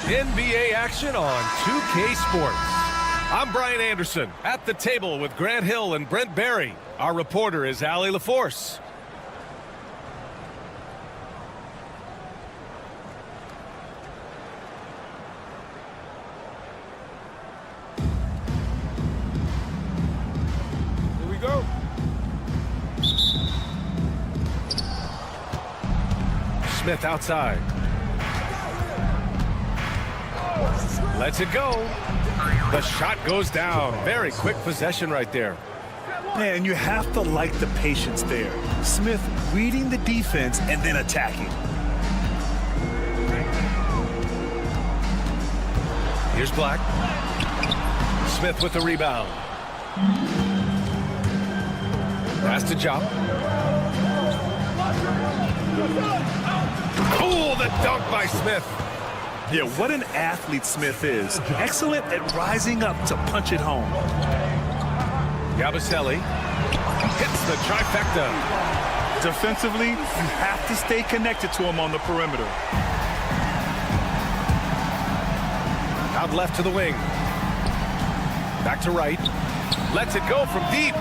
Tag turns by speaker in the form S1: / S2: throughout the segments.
S1: NBA action on 2K Sports. I'm Brian Anderson at the table with Grant Hill and Brent Barry. Our reporter is Allie LaForce. Here we go. Smith outside. Lets it go. The shot goes down. Very quick possession right there.
S2: Man, you have to like the patience there. Smith reading the defense and then attacking.
S1: Here's Black. Smith with the rebound. Pass to Jop. Oh, the dunk by Smith.
S2: Yeah, what an athlete Smith is. Excellent at rising up to punch it home.
S1: Yabusele hits the trifecta.
S2: Defensively, you have to stay connected to him on the perimeter.
S1: Out left to the wing. Back to right. Lets it go from deep.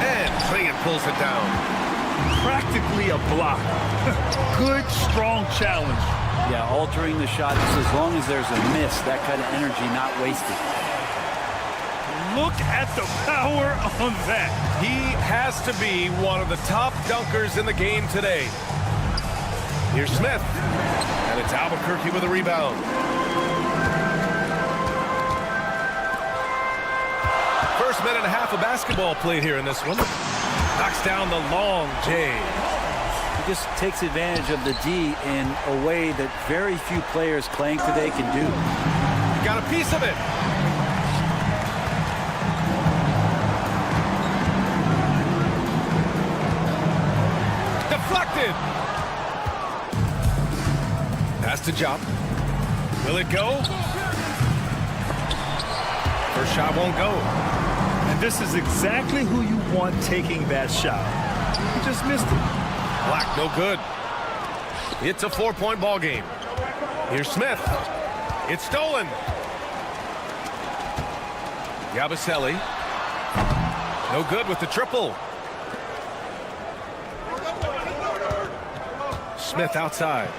S1: And Clingan pulls it down.
S2: Practically a block. Good, strong challenge.
S3: Yeah, altering the shot as long as there's a miss, that kind of energy not wasted.
S2: Look at the power on that.
S1: He has to be one of the top dunkers in the game today. Here's Smith. And it's Albuquerque with a rebound. First minute and a half of basketball played here in this one. Knocks down the long J.
S3: He just takes advantage of the D in a way that very few players playing today can do.
S1: Got a piece of it. Deflected. Pass to Jop. Will it go? First shot won't go.
S2: And this is exactly who you want taking that shot. You just missed it.
S1: Black, no good. It's a 4-point ball game. Here's Smith. It's stolen. Yabusele. No good with the triple. Smith outside.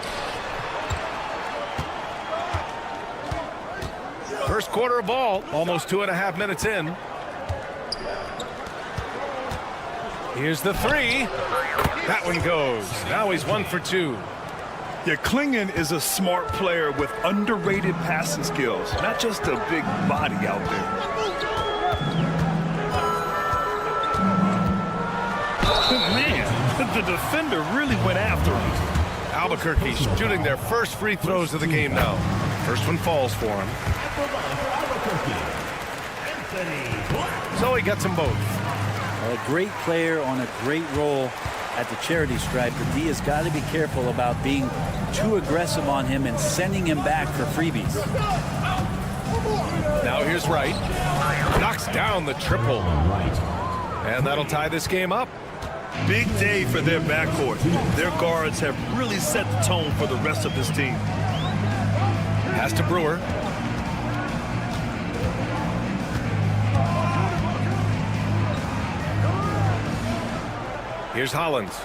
S1: First quarter of ball, almost 2.5 minutes in. Here's the three. That one goes. Now he's 1 for 2.
S2: Yeah, Clingan is a smart player with underrated passing skills, not just a big body out there. Man, the defender really went after him.
S1: Albuquerque shooting their first free throws of the game now. First one falls for him. So he gets them both.
S3: A great player on a great role at the charity stripe. The D has got to be careful about being too aggressive on him and sending him back for freebies.
S1: Now here's Wright. Knocks down the triple. And that'll tie this game up.
S2: Big day for their backcourt. Their guards have really set the tone for the rest of this team.
S1: Pass to Brewer. Here's Hollins.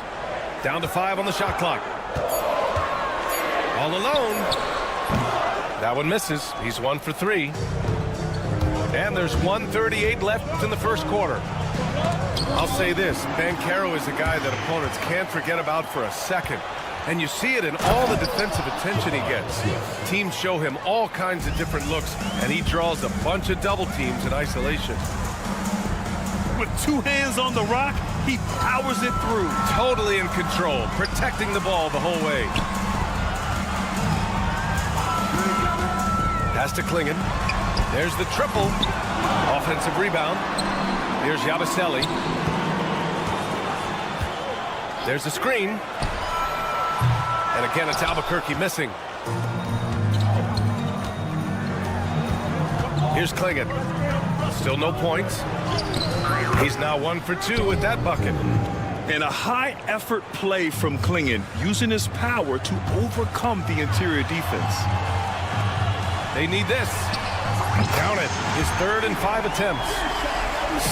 S1: Down to 5 on the shot clock. All alone. That one misses. He's 1 for 3. And there's 1:38 left in the first quarter. I'll say this. Banchero is a guy that opponents can't forget about for a second. And you see it in all the defensive attention he gets. Teams show him all kinds of different looks, and he draws a bunch of double teams in isolation.
S2: With 2 hands on the rock, he powers it through.
S1: Totally in control, protecting the ball the whole way. Pass to Clingan. There's the triple. Offensive rebound. Here's Yabusele. There's the screen. And again, it's Albuquerque missing. Here's Clingan. Still no points. He's now 1 for 2 with that bucket.
S2: And a high-effort play from Clingan, using his power to overcome the interior defense.
S1: They need this. Count it. His 3rd and 5 attempts.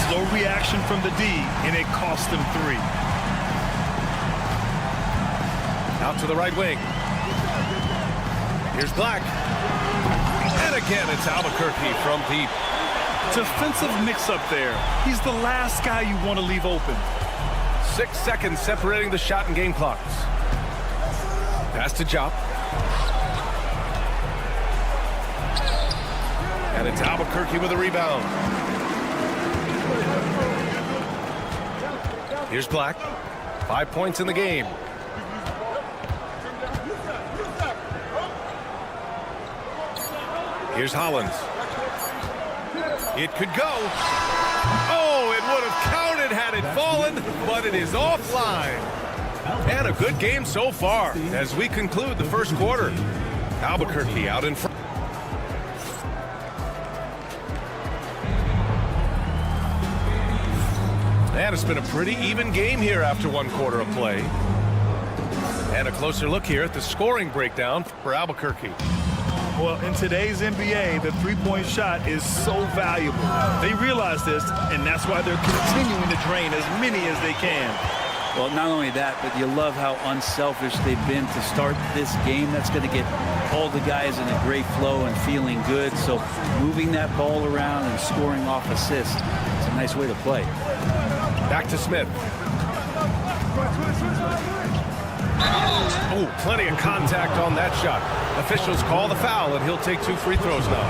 S2: Slow reaction from the D, and it cost them 3.
S1: Out to the right wing. Here's Black. And again, it's Albuquerque from deep.
S2: Defensive mix-up there. He's the last guy you want to leave open.
S1: 6 seconds separating the shot and game clocks. Pass to Jop. And it's Albuquerque with a rebound. Here's Black. 5 points in the game. Here's Hollins. It could go. Oh, it would have counted had it fallen, but it is offline. And a good game so far as we conclude the first quarter. Albuquerque out in front. And it's been a pretty even game here after 1 quarter of play. And a closer look here at the scoring breakdown for Albuquerque.
S2: Well, in today's NBA, the three-point shot is so valuable. They realize this, and that's why they're continuing to drain as many as they can.
S3: Well, not only that, but you love how unselfish they've been to start this game. That's going to get all the guys in a great flow and feeling good. So moving that ball around and scoring off assists, it's a nice way to play.
S1: Back to Smith. Oh, plenty of contact on that shot. Officials call the foul, and he'll take 2 free throws now.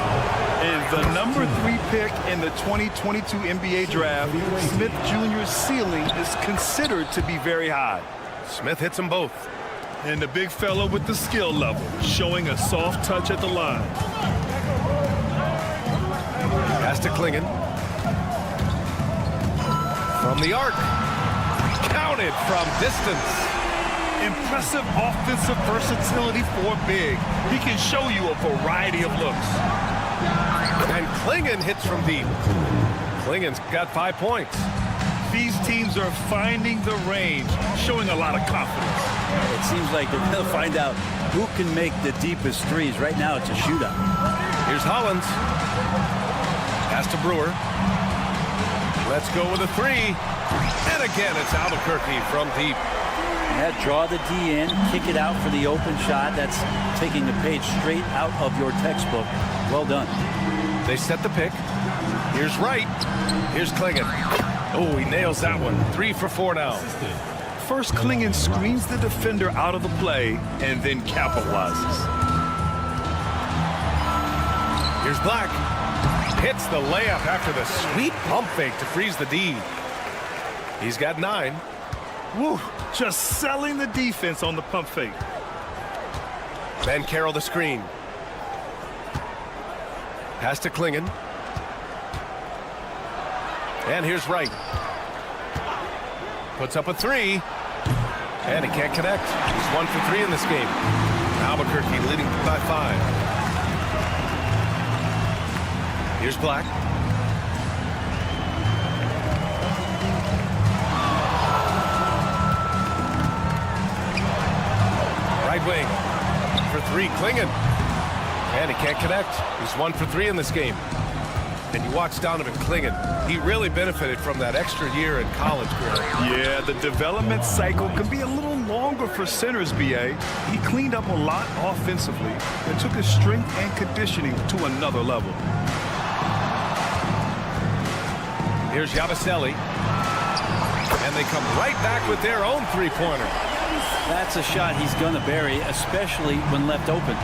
S2: And the number 3 pick in the 2022 NBA draft, Smith Jr.'s ceiling is considered to be very high.
S1: Smith hits them both.
S2: And the big fella with the skill level, showing a soft touch at the line.
S1: Pass to Klingon. From the arc. Counted from distance.
S2: Impressive offensive versatility for big. He can show you a variety of looks.
S1: And Klingon hits from deep. Klingon's got 5 points.
S2: These teams are finding the range, showing a lot of confidence.
S3: It seems like they're going to find out who can make the deepest threes. Right now, it's a shootout.
S1: Here's Hollins. Pass to Brewer. Let's go with a 3. And again, it's Albuquerque from deep.
S3: Yeah, draw the D in, kick it out for the open shot. That's taking the page straight out of your textbook. Well done.
S1: They set the pick. Here's Wright. Here's Klingon. Oh, he nails that one. 3 for 4 now.
S2: First, Klingon screens the defender out of the play and then capitalizes.
S1: Here's Black. Hits the layup after the sweet pump fake to freeze the D. He's got 9.
S2: Woo, just selling the defense on the pump fake.
S1: Van Carroll the screen. Pass to Klingon. And here's Wright. Puts up a 3. And he can't connect. He's 1 for 3 in this game. Albuquerque leading by 5. Here's Black. Right wing for 3, Klingon. And he can't connect. He's 1 for 3 in this game. And you watch Donovan Klingon. He really benefited from that extra year in college, Greg.
S2: Yeah, the development cycle can be a little longer for centers, B.A. He cleaned up a lot offensively and took his strength and conditioning to another level.
S1: Here's Yabusele. And they come right back with their own 3-pointer.
S3: That's a shot he's going to bury, especially when left open.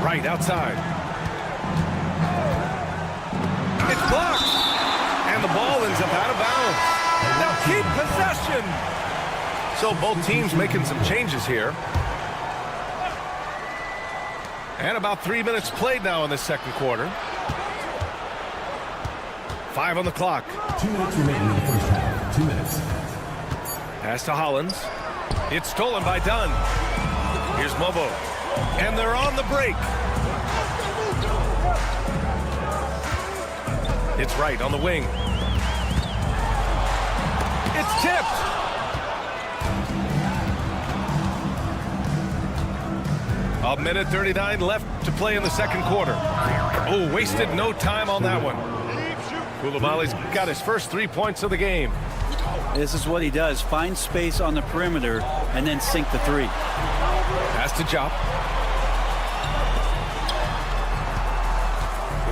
S1: Right outside. It's blocked. And the ball ends up out of bounds. Now keep possession. So both teams making some changes here. And about 3 minutes played now in the second quarter. 5 on the clock.
S4: 2 minutes remaining in the first half. 2 minutes.
S1: Pass to Hollins. It's stolen by Dunn. Here's Mobo. And they're on the break. It's Wright on the wing. It's tipped. A minute 39 left to play in the second quarter. Oh, wasted no time on that one. Koulibaly's got his first 3 points of the game.
S3: This is what he does. Find space on the perimeter and then sink the three.
S1: Pass to Jop.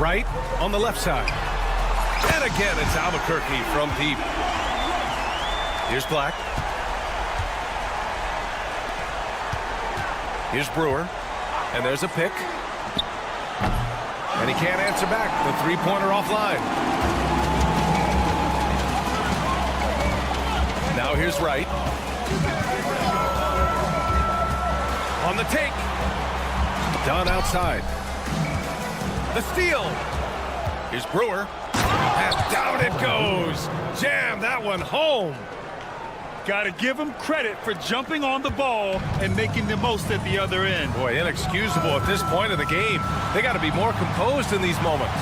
S1: Right on the left side. And again, it's Albuquerque from deep. Here's Black. Here's Brewer. And there's a pick. And he can't answer back. The three-pointer offline. Now here's Wright. On the take. Done outside. The steal. Here's Brewer. And down it goes. Jam that one home.
S2: Got to give him credit for jumping on the ball and making the most at the other end.
S1: Boy, inexcusable at this point of the game. They got to be more composed in these moments.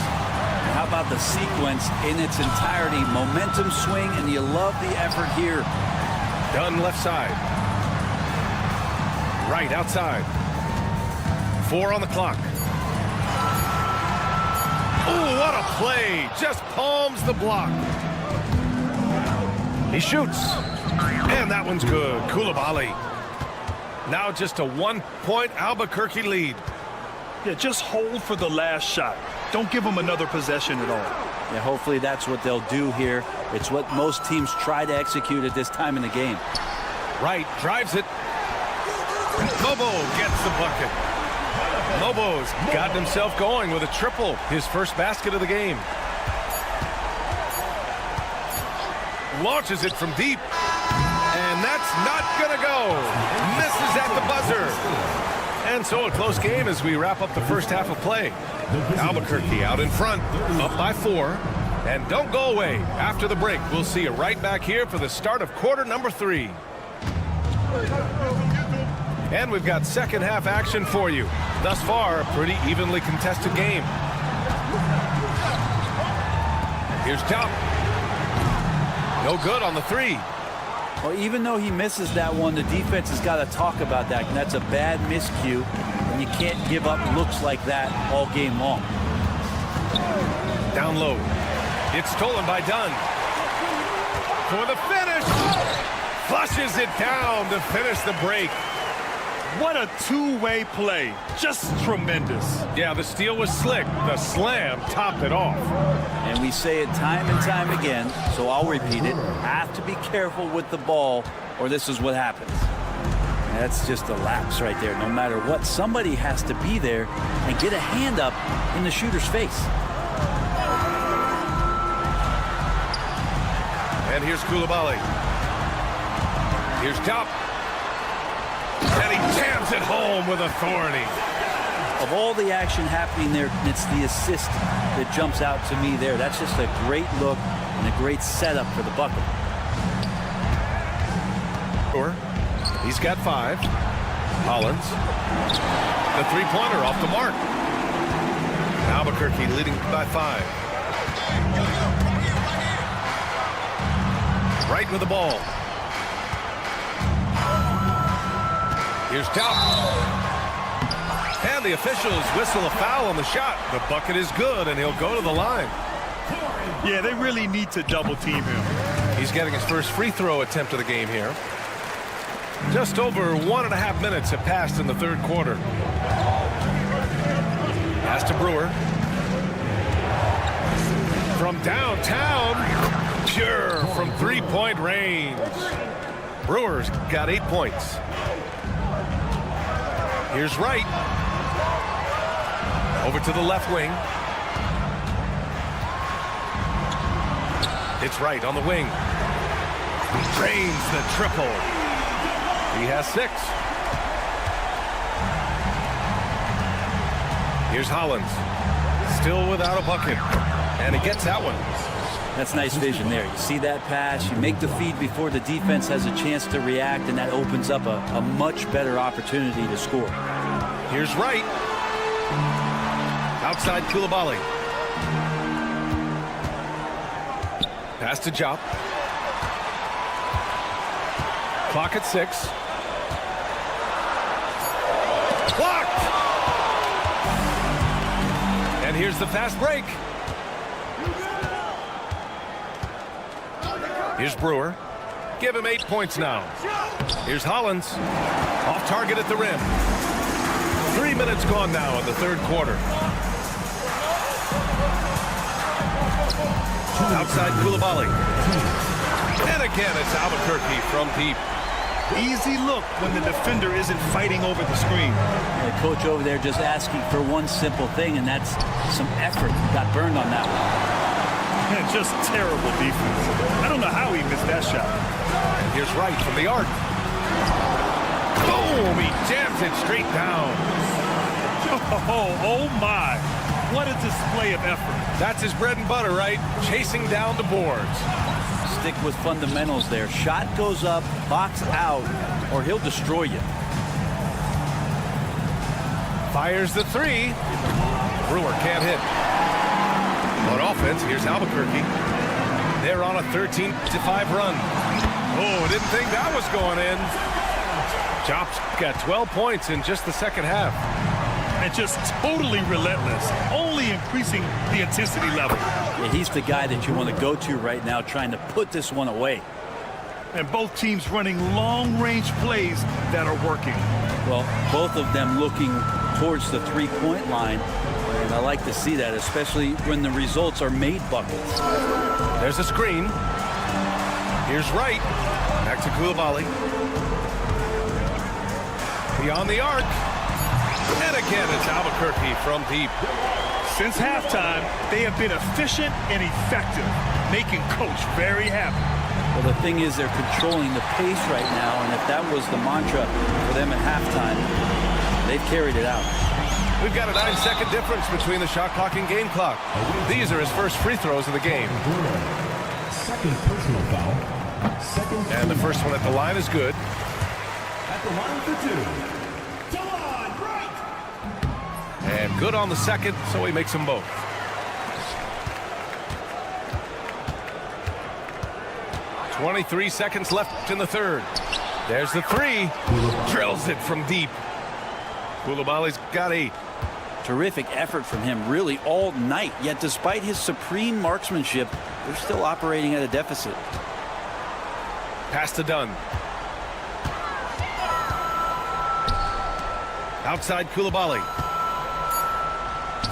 S3: How about the sequence in its entirety? Momentum swing, and you love the effort here.
S1: Done left side. Right outside. 4 on the clock. Oh, what a play. Just palms the block. He shoots. And that one's good. Koulibaly. Now just a 1-point Albuquerque lead.
S2: Yeah, just hold for the last shot. Don't give them another possession at all.
S3: Yeah, hopefully that's what they'll do here. It's what most teams try to execute at this time in the game.
S1: Right, drives it. Mobo gets the bucket. Mobo's gotten himself going with a triple, his first basket of the game. Launches it from deep. And that's not going to go. Misses at the buzzer. And so a close game as we wrap up the first half of play. Albuquerque out in front, up by 4. And don't go away. After the break, we'll see you right back here for the start of quarter number 3. And we've got second half action for you. Thus far, a pretty evenly contested game. Here's Top. No good on the 3.
S3: Well, even though he misses that one, the defense has got to talk about that. And that's a bad miscue, and you can't give up looks like that all game long.
S1: Down low. It's stolen by Dunn. For the finish. Flushes it down to finish the break.
S2: What a two-way play. Just tremendous.
S1: Yeah, the steal was slick. The slam topped it off.
S3: And we say it time and time again, so I'll repeat it. Have to be careful with the ball, or this is what happens. That's just a lapse right there. No matter what, somebody has to be there and get a hand up in the shooter's face.
S1: And here's Koulibaly. Here's Top. And he jams it home with authority.
S3: Of all the action happening there, it's the assist that jumps out to me there. That's just a great look and a great setup for the bucket.
S1: He's got 5. Hollins. The three-pointer off the mark. Albuquerque leading by 5. Right with the ball. Here's Top. And the officials whistle a foul on the shot. The bucket is good, and he'll go to the line.
S2: Yeah, they really need to double-team him.
S1: He's getting his first free throw attempt of the game here. Just over 1.5 minutes have passed in the third quarter. Pass to Brewer. From downtown, pure from three-point range. Brewer's got 8 points. Here's Wright. Over to the left wing. It's Wright on the wing. Drains the triple. He has 6. Here's Hollins. Still without a bucket. And he gets that one.
S3: That's nice vision there. You see that pass, you make the feed before the defense has a chance to react, and that opens up a much better opportunity to score.
S1: Here's Wright. Outside Koulibaly. Pass to Jop. Clock at 6. Blocked! Here's the fast break. Here's Brewer. Give him 8 points now. Here's Hollins. Off target at the rim. 3 minutes gone now in the third quarter. Outside Koulibaly. And again, it's Albuquerque from deep.
S2: Easy look when the defender isn't fighting over the screen.
S3: The coach over there just asking for one simple thing, and that's some effort. Got burned on that one.
S2: Just terrible defense. I don't know how he missed that shot.
S1: And here's Wright from the arc. Boom! He jams it straight down.
S2: Oh my. What a display of effort.
S1: That's his bread and butter, right? Chasing down the boards.
S3: Stick with fundamentals there. Shot goes up, box out, or he'll destroy you.
S1: Fires the three. Brewer can't hit. On offense, here's Albuquerque. They're on a 13-5 run. Oh, didn't think that was going in. Jop's got 12 points in just the second half.
S2: And just totally relentless, only increasing the intensity level.
S3: Yeah, he's the guy that you want to go to right now, trying to put this one away.
S2: And both teams running long-range plays that are working.
S3: Well, both of them looking towards the three-point line. And I like to see that, especially when the results are made buckets.
S1: There's a screen. Here's Wright. Back to Koulibaly. Beyond the arc. And again, it's Albuquerque from deep.
S2: Since halftime, they have been efficient and effective, making Coach very happy.
S3: Well, the thing is, they're controlling the pace right now, and if that was the mantra for them at halftime, they've carried it out.
S1: We've got a 9-second difference between the shot clock and game clock. These are his first free throws of the game.
S4: Second personal foul.
S1: And the first one at the line is good.
S4: At the line for two.
S1: And good on the second, so he makes them both. .23 seconds left in the third. There's the three. Drills it from deep. Koulibaly's got 8.
S3: Terrific effort from him really all night, yet despite his supreme marksmanship, they're still operating at a deficit.
S1: Pass to Dunn. Outside Koulibaly.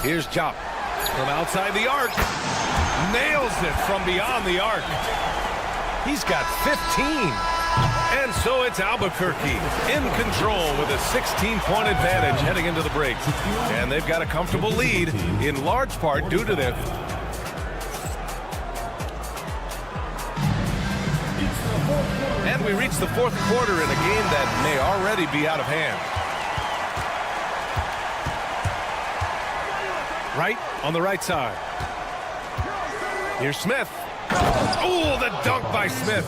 S1: Here's Jop from outside the arc. Nails it from beyond the arc. He's got 15. And so it's Albuquerque in control with a 16-point advantage heading into the break. And they've got a comfortable lead in large part due to their... And we reach the fourth quarter in a game that may already be out of hand. Right on the right side. Here's Smith. Oh, the dunk by Smith.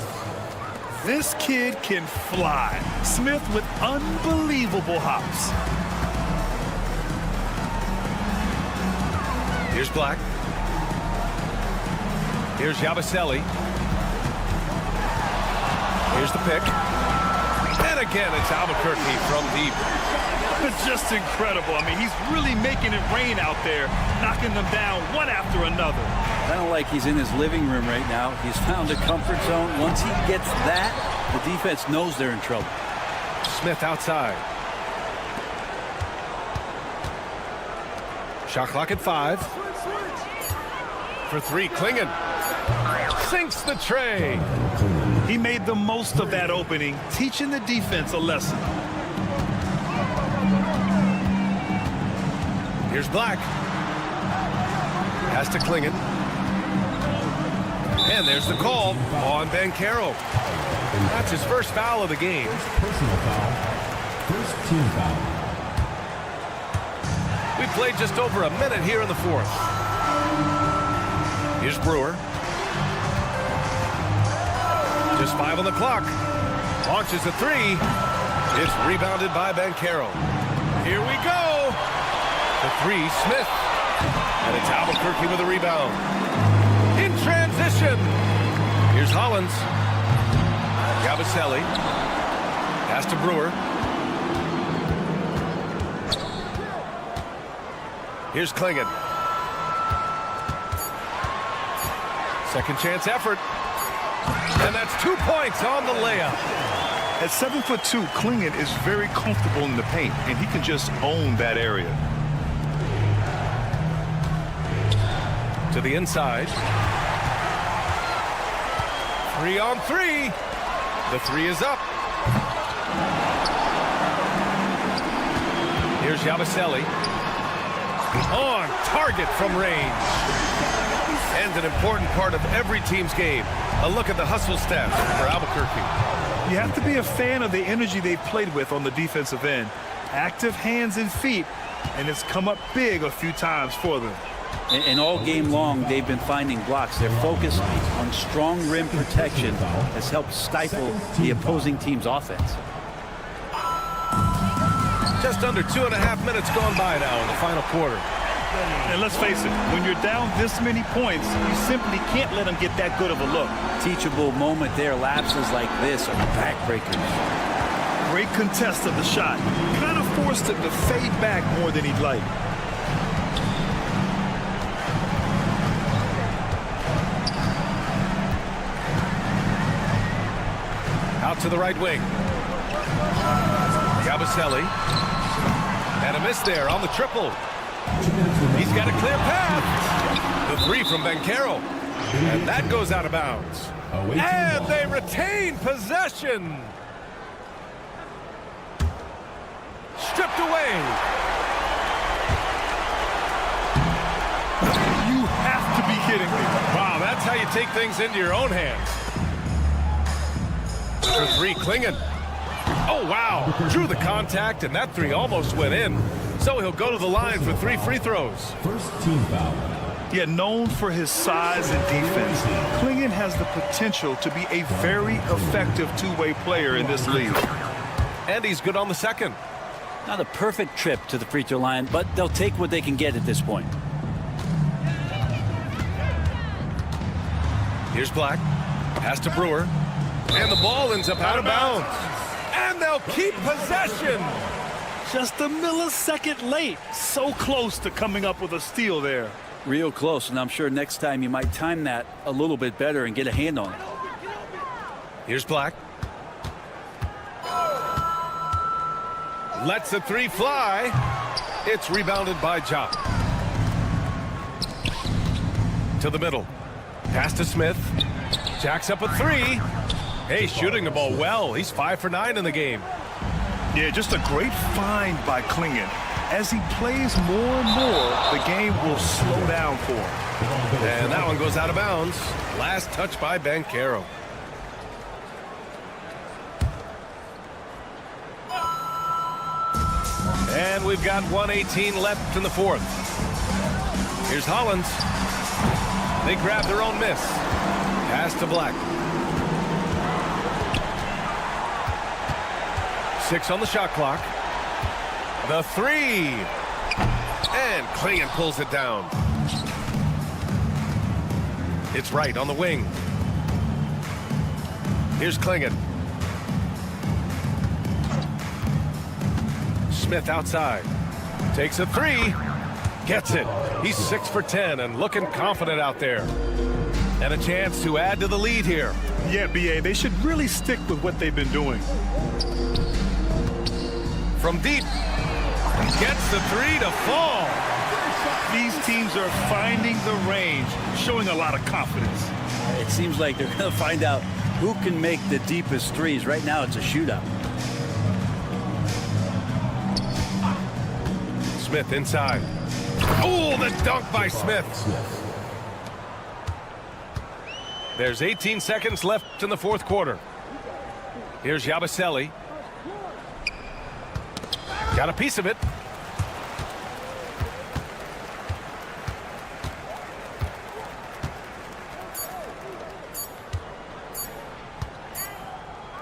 S2: This kid can fly. Smith with unbelievable hops.
S1: Here's Black. Here's Yabusele. Here's the pick. And again, it's Albuquerque from deep.
S2: It's just incredible. I mean, he's really making it rain out there, knocking them down one after another.
S3: Kind of like he's in his living room right now. He's found a comfort zone. Once he gets that, the defense knows they're in trouble.
S1: Smith outside. Shot clock at 5. For 3, Klingon. Sinks the tray.
S2: He made the most of that opening, teaching the defense a lesson.
S1: Here's Black. Pass to Klingon. And there's the call on Bancaro. That's his first foul of the game.
S4: Personal foul. First team foul.
S1: We played just over a minute here in the fourth. Here's Brewer. Just 5 on the clock. Launches a 3. It's rebounded by Bancaro. Here we go. The 3, Smith. And it's Albuquerque with a rebound. In transition. Here's Hollins. Yabusele. Pass to Brewer. Here's Klingon. Second chance effort. And that's 2 points on the layup.
S2: At 7'2", Klingon is very comfortable in the paint, and he can just own that area.
S1: To the inside. 3 on 3. The 3 is up. Here's Yabusele. On target from range. And an important part of every team's game. A look at the hustle stats for Albuquerque.
S2: You have to be a fan of the energy they've played with on the defensive end. Active hands and feet, and it's come up big a few times for them.
S3: And all game long, they've been finding blocks. Their focus on strong rim protection has helped stifle the opposing team's offense.
S1: Just under 2.5 minutes gone by now in the final quarter.
S2: And let's face it, when you're down this many points, you simply can't let them get that good of a look.
S3: Teachable moment there. Lapses like this are backbreakers.
S2: Great contest of the shot. Kind of forced him to fade back more than he'd like.
S1: Out to the right wing. Yabusele. And a miss there on the triple. He's got a clear path. The 3 from Banchero. And that goes out of bounds. And they retain possession. Stripped away.
S2: You have to be kidding me.
S1: Wow, that's how you take things into your own hands. For 3, Klingon. Oh, wow. Drew the contact, and that 3 almost went in. So he'll go to the line for 3 free throws.
S4: First team foul.
S2: Yet known for his size and defense, Klingon has the potential to be a very effective two-way player in this league.
S1: And he's good on the second.
S3: Not a perfect trip to the free throw line, but they'll take what they can get at this point.
S1: Here's Black. Pass to Brewer. And the ball ends up out of bounds. And they'll keep possession.
S2: Just a millisecond late. So close to coming up with a steal there.
S3: Real close, and I'm sure next time you might time that a little bit better and get a hand on it.
S1: Here's Black. Lets the 3 fly. It's rebounded by Jock. To the middle. Pass to Smith. Jacks up a 3. Hey, shooting the ball well. He's 5 for 9 in the game.
S2: Yeah, just a great find by Klingon. As he plays more and more, the game will slow down for him.
S1: And that one goes out of bounds. Last touch by Banchero. And we've got 1:18 left in the fourth. Here's Hollins. They grab their own miss. Pass to Black. 6 on the shot clock. The 3. And Klingon pulls it down. It's right on the wing. Here's Klingon. Smith outside. Takes a 3. Gets it. He's 6 for 10 and looking confident out there. And a chance to add to the lead here.
S2: Yeah, B.A., they should really stick with what they've been doing.
S1: From deep. Gets the 3 to fall.
S2: These teams are finding the range, showing a lot of confidence.
S3: It seems like they're going to find out who can make the deepest threes. Right now, it's a shootout.
S1: Smith inside. Oh, the dunk by Smith. There's 18 seconds left in the fourth quarter. Here's Yabusele. Got a piece of it.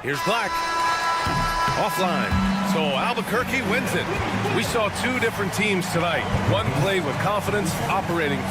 S1: Here's Black. Offline. So Albuquerque wins it. We saw 2 different teams tonight. One played with confidence, operating.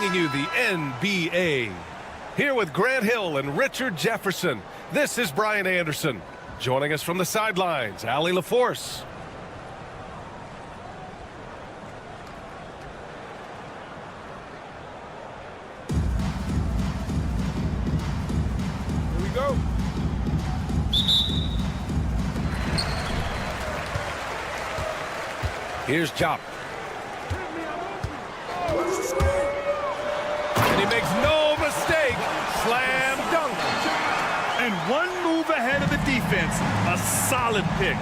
S1: bringing you the NBA. Here with Grant Hill and Richard Jefferson, this is Brian Anderson. Joining us from the sidelines, Allie LaForce. Here we go. Here's Jop. And he makes no mistake. Slam dunk.
S2: And one move ahead of the defense. A solid pick.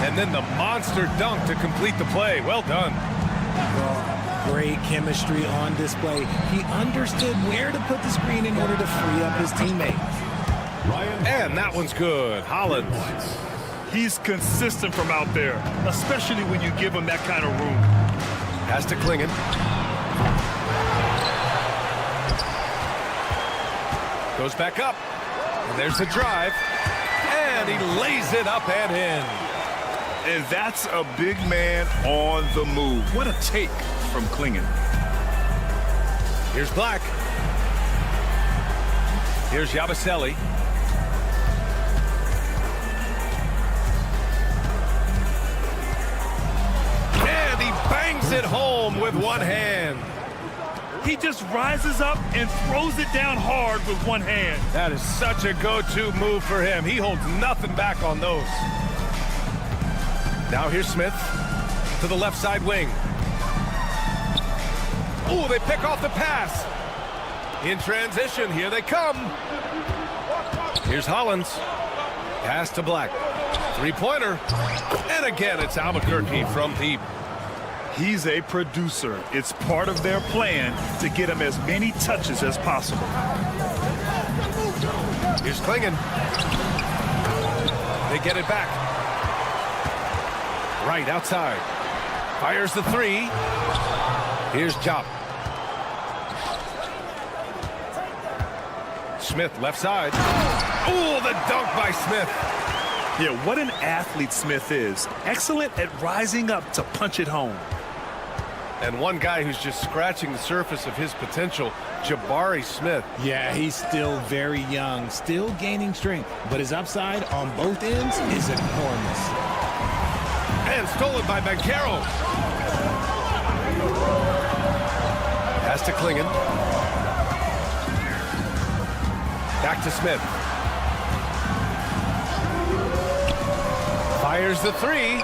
S1: And then the monster dunk to complete the play. Well done.
S5: Well, great chemistry on display. He understood where to put the screen in order to free up his teammates.
S1: And that one's good. Hollins.
S2: He's consistent from out there, especially when you give him that kind of room.
S1: Has to Klingon. Goes back up. And there's the drive. And he lays it up and in.
S2: And that's a big man on the move. What a take from Klingon.
S1: Here's Black. Here's Yabusele. And he bangs it home with one hand.
S2: He just rises up and throws it down hard with one hand.
S1: That is such a go-to move for him. He holds nothing back on those. Now here's Smith to the left side wing. Oh, they pick off the pass. In transition, here they come. Here's Hollins. Pass to Black. Three-pointer. And again, it's Albuquerque from deep.
S2: He's a producer. It's part of their plan to get him as many touches as possible.
S1: Here's Klingon. They get it back. Right outside. Fires the three. Here's Jop. Smith left side. Oh, the dunk by Smith.
S2: Yeah, what an athlete Smith is. Excellent at rising up to punch it home.
S1: And one guy who's just scratching the surface of his potential, Jabari Smith.
S5: Yeah, he's still very young, still gaining strength, but his upside on both ends is enormous.
S1: And stolen by Banchero. Pass to Klingon. Back to Smith. Fires the three.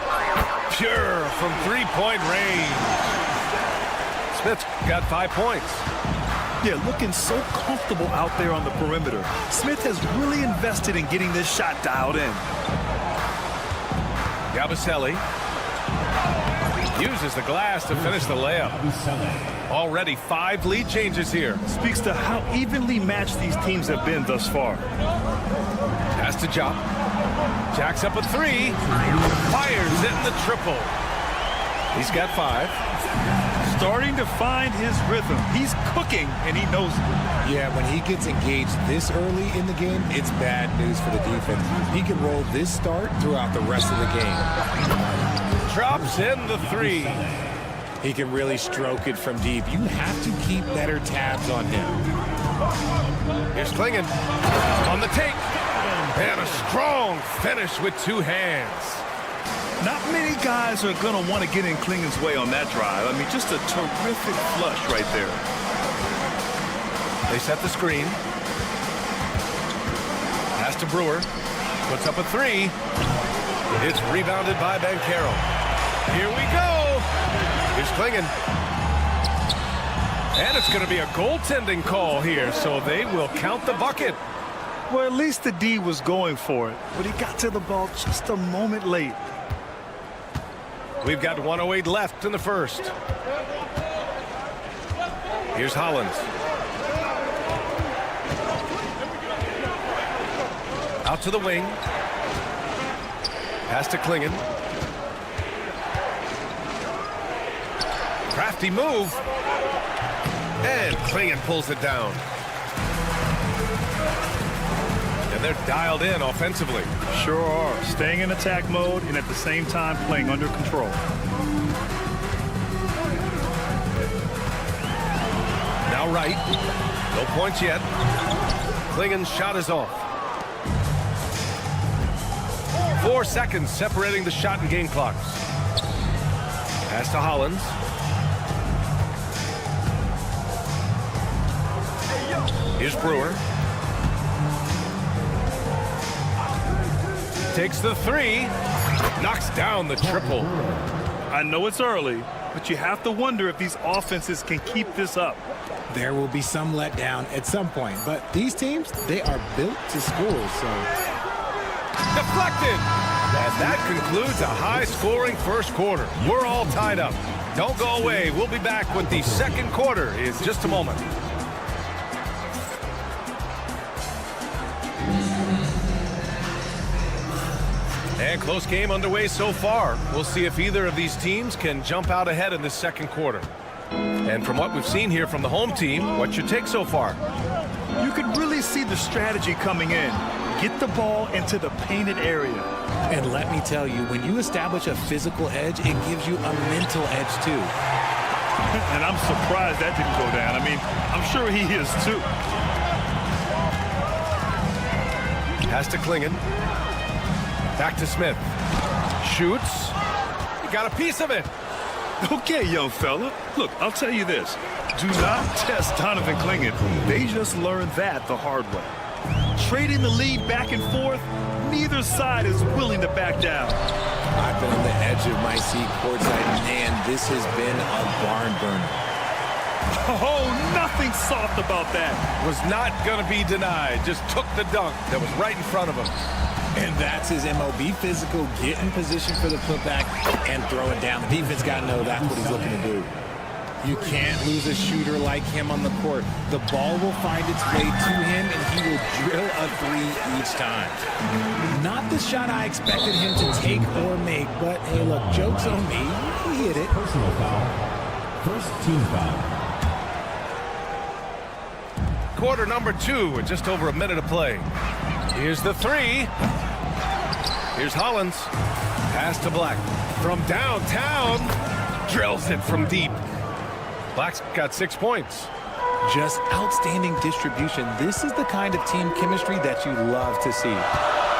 S1: Pure from three-point range. Smith's got 5 points.
S2: Yeah, looking so comfortable out there on the perimeter. Smith has really invested in getting this shot dialed in.
S1: Yabusele uses the glass to finish the layup. Already 5 lead changes here.
S2: Speaks to how evenly matched these teams have been thus far.
S1: Pass to Jop. Jacks up a three. Fires it in the triple. He's got 5.
S2: Starting to find his rhythm. He's cooking, and he knows it.
S5: Yeah, when he gets engaged this early in the game, it's bad news for the defense. He can roll this start throughout the rest of the game.
S1: Drops in the three.
S5: He can really stroke it from deep. You have to keep better tabs on him.
S1: Here's Klingon on the take. And a strong finish with 2 hands.
S2: Not many guys are going to want to get in Klingon's way on that drive. I mean, just a terrific flush right there.
S1: They set the screen. Pass to Brewer. Puts up a three. It's rebounded by Banchero. Here we go. Here's Klingon. And it's going to be a goaltending call here, so they will count the bucket.
S2: Well, at least the D was going for it, but he got to the ball just a moment late.
S1: We've got 1:08 left in the first. Here's Hollins. Out to the wing. Pass to Klingon. Crafty move. And Klingon pulls it down. And they're dialed in offensively.
S2: Sure are. Staying in attack mode and at the same time playing under control.
S1: Now Now right. No points yet. Klingen's shot is off. 4 seconds separating the shot and game clocks. Pass to Hollins. Here's Brewer. Takes the three. Knocks down the triple.
S2: I know it's early, but you have to wonder if these offenses can keep this up.
S5: There will be some letdown at some point, but these teams, they are built to score, so.
S1: Deflected! And that concludes a high-scoring first quarter. We're all tied up. Don't go away. We'll be back with the second quarter in just a moment. And close game underway so far. We'll see if either of these teams can jump out ahead in the second quarter. And from what we've seen here from the home team, what's your take so far?
S2: You can really see the strategy coming in. Get the ball into the painted area.
S5: And let me tell you, when you establish a physical edge, it gives you a mental edge too.
S2: And I'm surprised that didn't go down. I mean, I'm sure he is too.
S1: Pass to Klingen. Back to Smith. Shoots. He got a piece of it.
S2: Okay, young fella. Look, I'll tell you this. Do not test Donovan Klingen. They just learned that the hard way. Trading the lead back and forth, neither side is willing to back down.
S5: I've been on the edge of my seat courtside, and this has been a barn burner.
S2: Oh, nothing soft about that.
S1: Was not going to be denied. Just took the dunk that was right in front of him.
S5: And that's his MO. Be physical, get in position for the putback, and throw it down. The defense got to know that's what he's looking to do. You can't lose a shooter like him on the court. The ball will find its way to him, and he will drill a three each time. Not the shot I expected him to take or make, but hey, look, joke's on me. He hit it.
S4: Personal foul. First team foul.
S1: Quarter number 2 with just over a minute to play. Here's the three. Here's Hollins. Pass to Black. From downtown. Drills it from deep. Black's got 6 points.
S5: Just outstanding distribution. This is the kind of team chemistry that you love to see.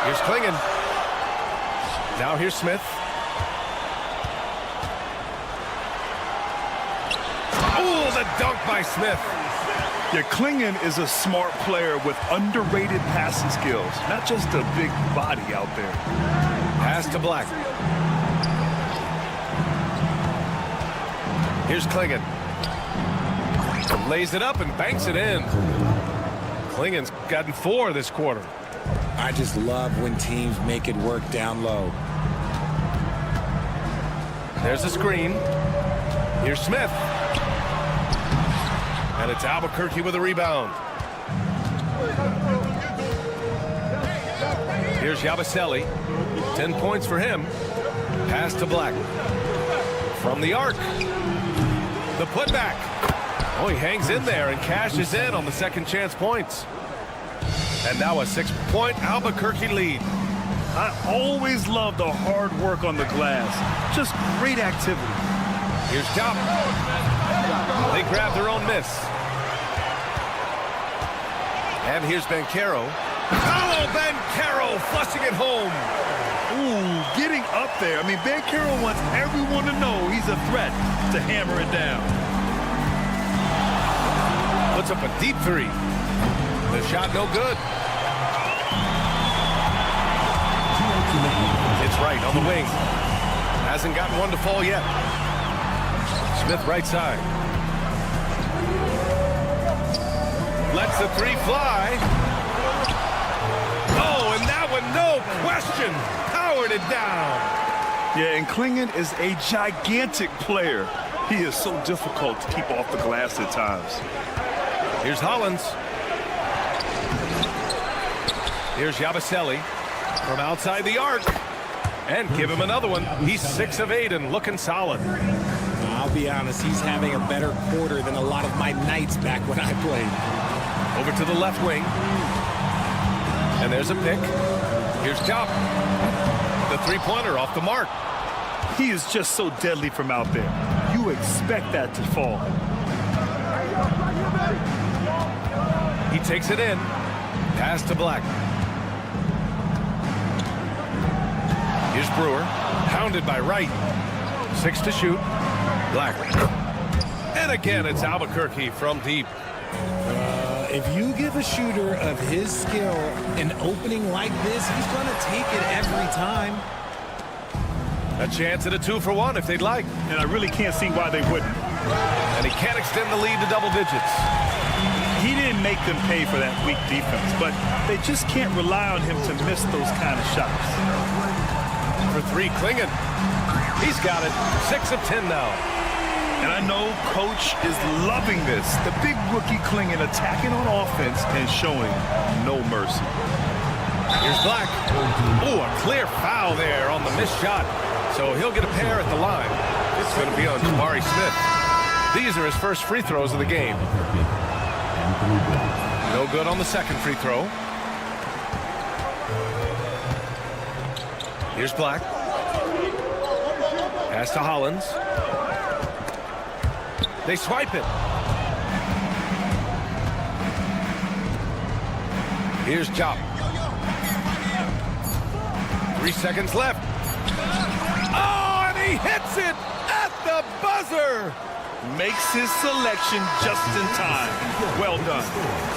S1: Here's Klingen. Now here's Smith. Oh, the dunk by Smith.
S2: Yeah, Klingen is a smart player with underrated passing skills, not just a big body out there.
S1: Pass to Black. Here's Klingen. Lays it up and banks it in. Klingen's gotten 4 this quarter.
S5: I just love when teams make it work down low.
S1: There's a screen. Here's Smith. And it's Albuquerque with a rebound. Here's Yabusele. 10 points for him. Pass to Black. From the arc. The putback. Oh, he hangs in there and cashes in on the second chance points. And now a 6-point Albuquerque lead.
S2: I always love the hard work on the glass. Just great activity.
S1: Here's Top. They grab their own miss. And here's Banchero. Oh, Banchero flushing it home.
S2: Ooh, getting up there. I mean, Banchero wants everyone to know he's a threat to hammer it down.
S1: Puts up a deep three. The shot no good. It's right on the wing. Hasn't gotten one to fall yet. Smith right side. Lets the three fly. Oh, and that one, no question, powered it down.
S2: Yeah, and Klingen is a gigantic player. He is so difficult to keep off the glass at times.
S1: Here's Hollins. Here's Yabusele from outside the arc. And give him another one. He's 6 of 8 and looking solid.
S5: I'll be honest, he's having a better quarter than a lot of my nights back when I played.
S1: Over to the left wing. And there's a pick. Here's Top. The three-pointer off the mark.
S2: He is just so deadly from out there. You expect that to fall.
S1: He takes it in. Pass to Black. Here's Brewer. Hounded by Wright. 6 to shoot. Black. And again, it's Albuquerque from deep.
S5: If you give a shooter of his skill an opening like this, he's going to take it every time.
S1: A chance at a 2-for-1 if they'd like.
S2: And I really can't see why they wouldn't.
S1: And he can't extend the lead to double digits.
S2: He didn't make them pay for that weak defense, but they just can't rely on him to miss those kind of shots.
S1: For 3, Klingon. He's got it. 6 of 10 now.
S2: And I know Coach is loving this. The big rookie Klingon attacking on offense and showing no mercy.
S1: Here's Black. Ooh, a clear foul there on the missed shot. So he'll get a pair at the line. It's going to be on Jabari Smith. These are his first free throws of the game. No good on the second free throw. Here's Black. Pass to Hollins. They swipe it. Here's Jop. 3 seconds left. Oh, and he hits it at the buzzer.
S2: Makes his selection just in time. Well done.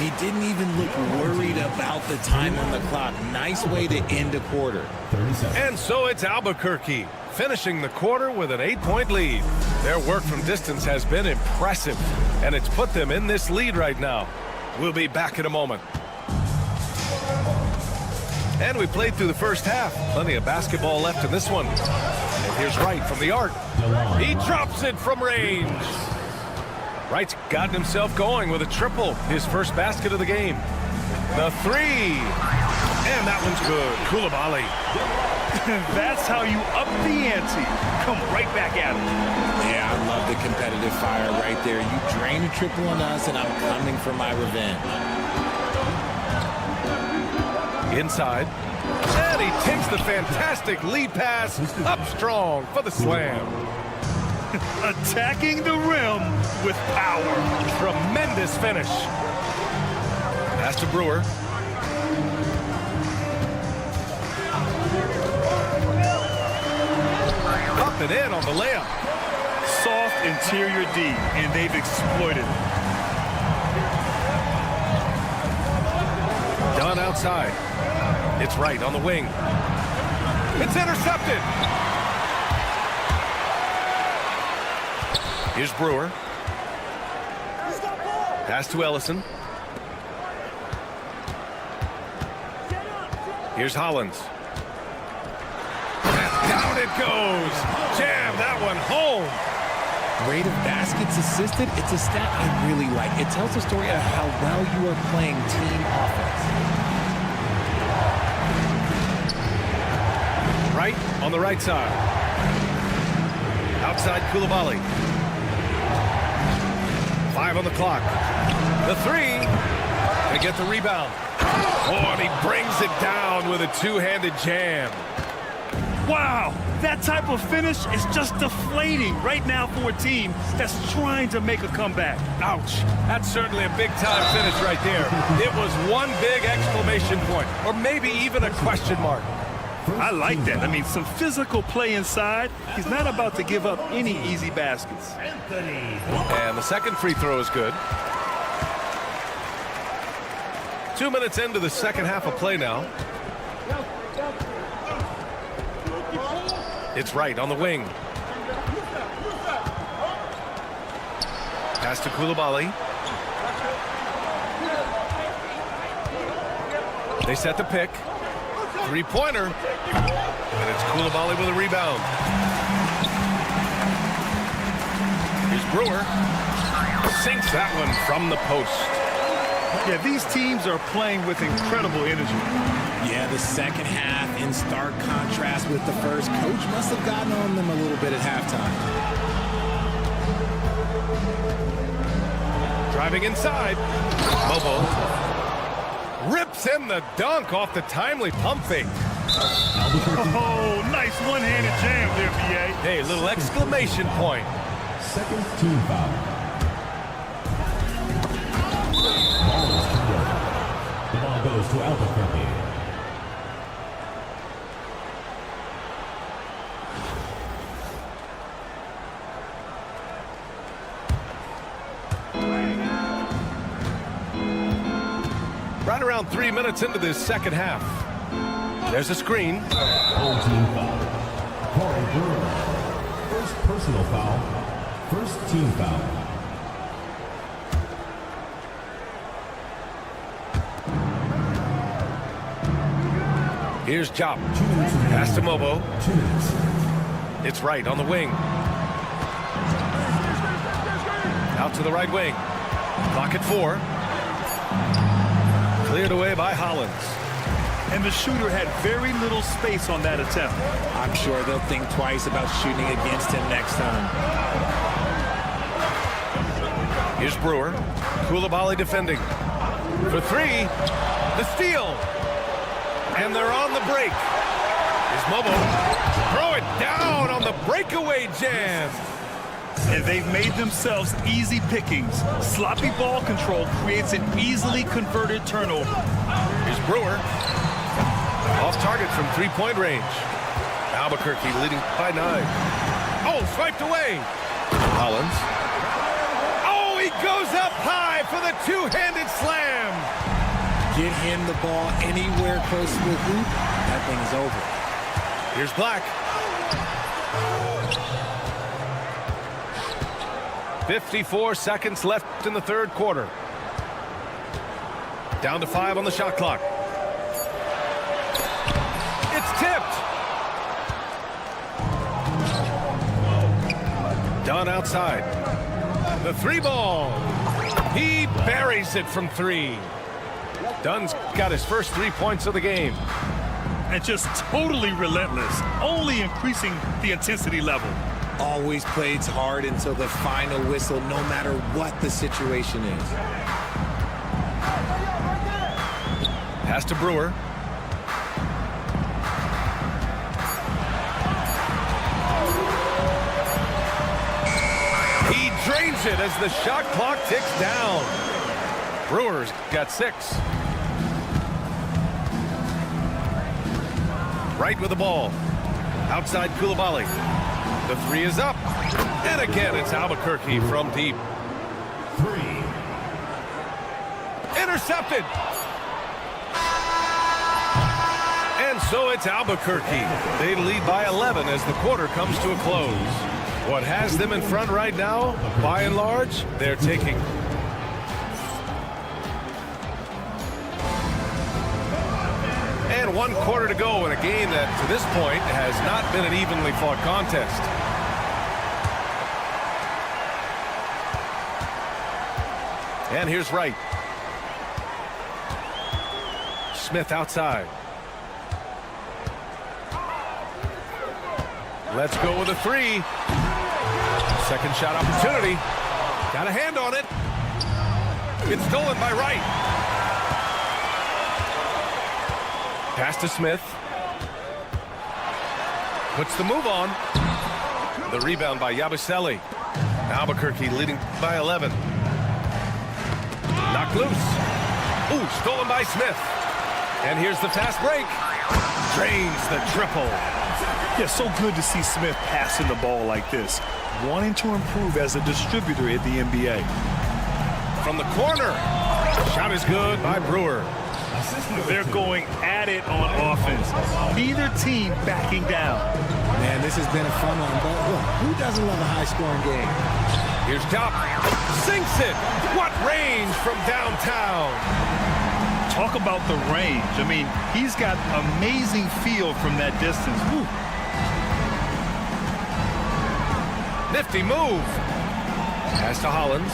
S5: He didn't even look worried about the time on the clock. Nice way to end a quarter.
S1: And so it's Albuquerque, finishing the quarter with an 8-point lead. Their work from distance has been impressive, and it's put them in this lead right now. We'll be back in a moment. And we played through the first half. Plenty of basketball left in this one. And here's Wright from the arc. He drops it from range. Wright's gotten himself going with a triple, his first basket of the game. The 3. And that one's good. Koulibaly.
S2: That's how you up the ante. Come right back at him.
S5: Yeah, I love the competitive fire right there. You drain a triple on us, and I'm coming for my revenge.
S1: Inside. And he takes the fantastic lead pass up strong for the slam.
S2: Attacking the rim with power.
S1: Tremendous finish. Pass to Brewer. Up and in on the layup.
S2: Soft interior D, and they've exploited it.
S1: Done outside. It's Wright on the wing. It's intercepted. Here's Brewer. Pass to Ellison. Here's Hollins. Down it goes. Jam that one home.
S5: Rate of baskets assisted, it's a stat I really like. It tells the story of how well you are playing team offense.
S1: Right on the right side. Outside Koulibaly. 5 on the clock. The 3. They get the rebound. Oh, and he brings it down with a two-handed jam.
S2: Wow, that type of finish is just deflating right now for a team that's trying to make a comeback.
S1: Ouch. That's certainly a big-time finish right there. It was one big exclamation point, or maybe even a question mark.
S2: I like that. I mean, some physical play inside. He's not about to give up any easy baskets.
S1: And the second free throw is good. 2 minutes into the second half of play now. It's Wright on the wing. Pass to Koulibaly. They set the pick. Three-pointer. And it's Koulibaly with a rebound. Here's Brewer. Sinks that one from the post.
S2: Yeah, these teams are playing with incredible energy.
S5: Yeah, the second half in stark contrast with the first. Coach must have gotten on them a little bit at halftime.
S1: Driving inside. Bobo rips in the dunk off the timely pump fake.
S2: Oh, nice one-handed jam there, B.A.
S1: Hey, little exclamation point.
S4: Second team foul. goes to Albuquerque.
S1: Right around 3 minutes into this second half. There's a screen.
S4: Home team foul. Corey Brewer. First personal foul. First team foul.
S1: Here's Chop. Pass to Mobo.
S4: 2 minutes.
S1: It's right on the wing. Out to the right wing. Clock at 4. Cleared away by Hollins.
S2: And the shooter had very little space on that attempt.
S5: I'm sure they'll think twice about shooting against him next time.
S1: Here's Brewer. Koulibaly defending. For 3. The steal. And they're on the break. Here's Mobo. Throw it down on the breakaway jam.
S2: And they've made themselves easy pickings. Sloppy ball control creates an easily converted turnover.
S1: Here's Brewer. Off target from three-point range. Albuquerque leading by 9. Oh, swiped away. Hollins. Oh, he goes up high for the two-handed slam.
S5: Get him the ball anywhere close to the hoop, that thing is over.
S1: Here's Black. 54 seconds left in the third quarter. Down to 5 on the shot clock. It's tipped. Dunn outside. The 3 ball. He buries it from 3. Dunn's got his first 3 points of the game.
S2: And just totally relentless, only increasing the intensity level.
S5: Always plays hard until the final whistle, no matter what the situation is.
S1: Pass to Brewer. He drains it as the shot clock ticks down. Brewer's got 6. Right with the ball. Outside Koulibaly. The 3 is up. And again, it's Albuquerque from deep.
S4: 3.
S1: Intercepted. And so it's Albuquerque. They lead by 11 as the quarter comes to a close. What has them in front right now, by and large, they're taking. And 1 quarter to go in a game that, to this point, has not been an evenly fought contest. And here's Wright. Smith outside. Let's go with a 3. Second shot opportunity. Got a hand on it. It's stolen by Wright. Pass to Smith. Puts the move on. The rebound by Yabusele. Albuquerque leading by 11. Knocked loose. Ooh, stolen by Smith. And here's the fast break. Drains the triple.
S2: Yeah, so good to see Smith passing the ball like this, wanting to improve as a distributor at the NBA.
S1: From the corner. Shot is good by Brewer.
S2: They're going at it on offense. Neither team backing down.
S5: Man, this has been a fun one, but look, who doesn't love a high-scoring game?
S1: Here's Top. Sinks it. What range from downtown.
S2: Talk about the range. I mean, he's got amazing feel from that distance. Woo.
S1: Nifty move. Pass to Hollins.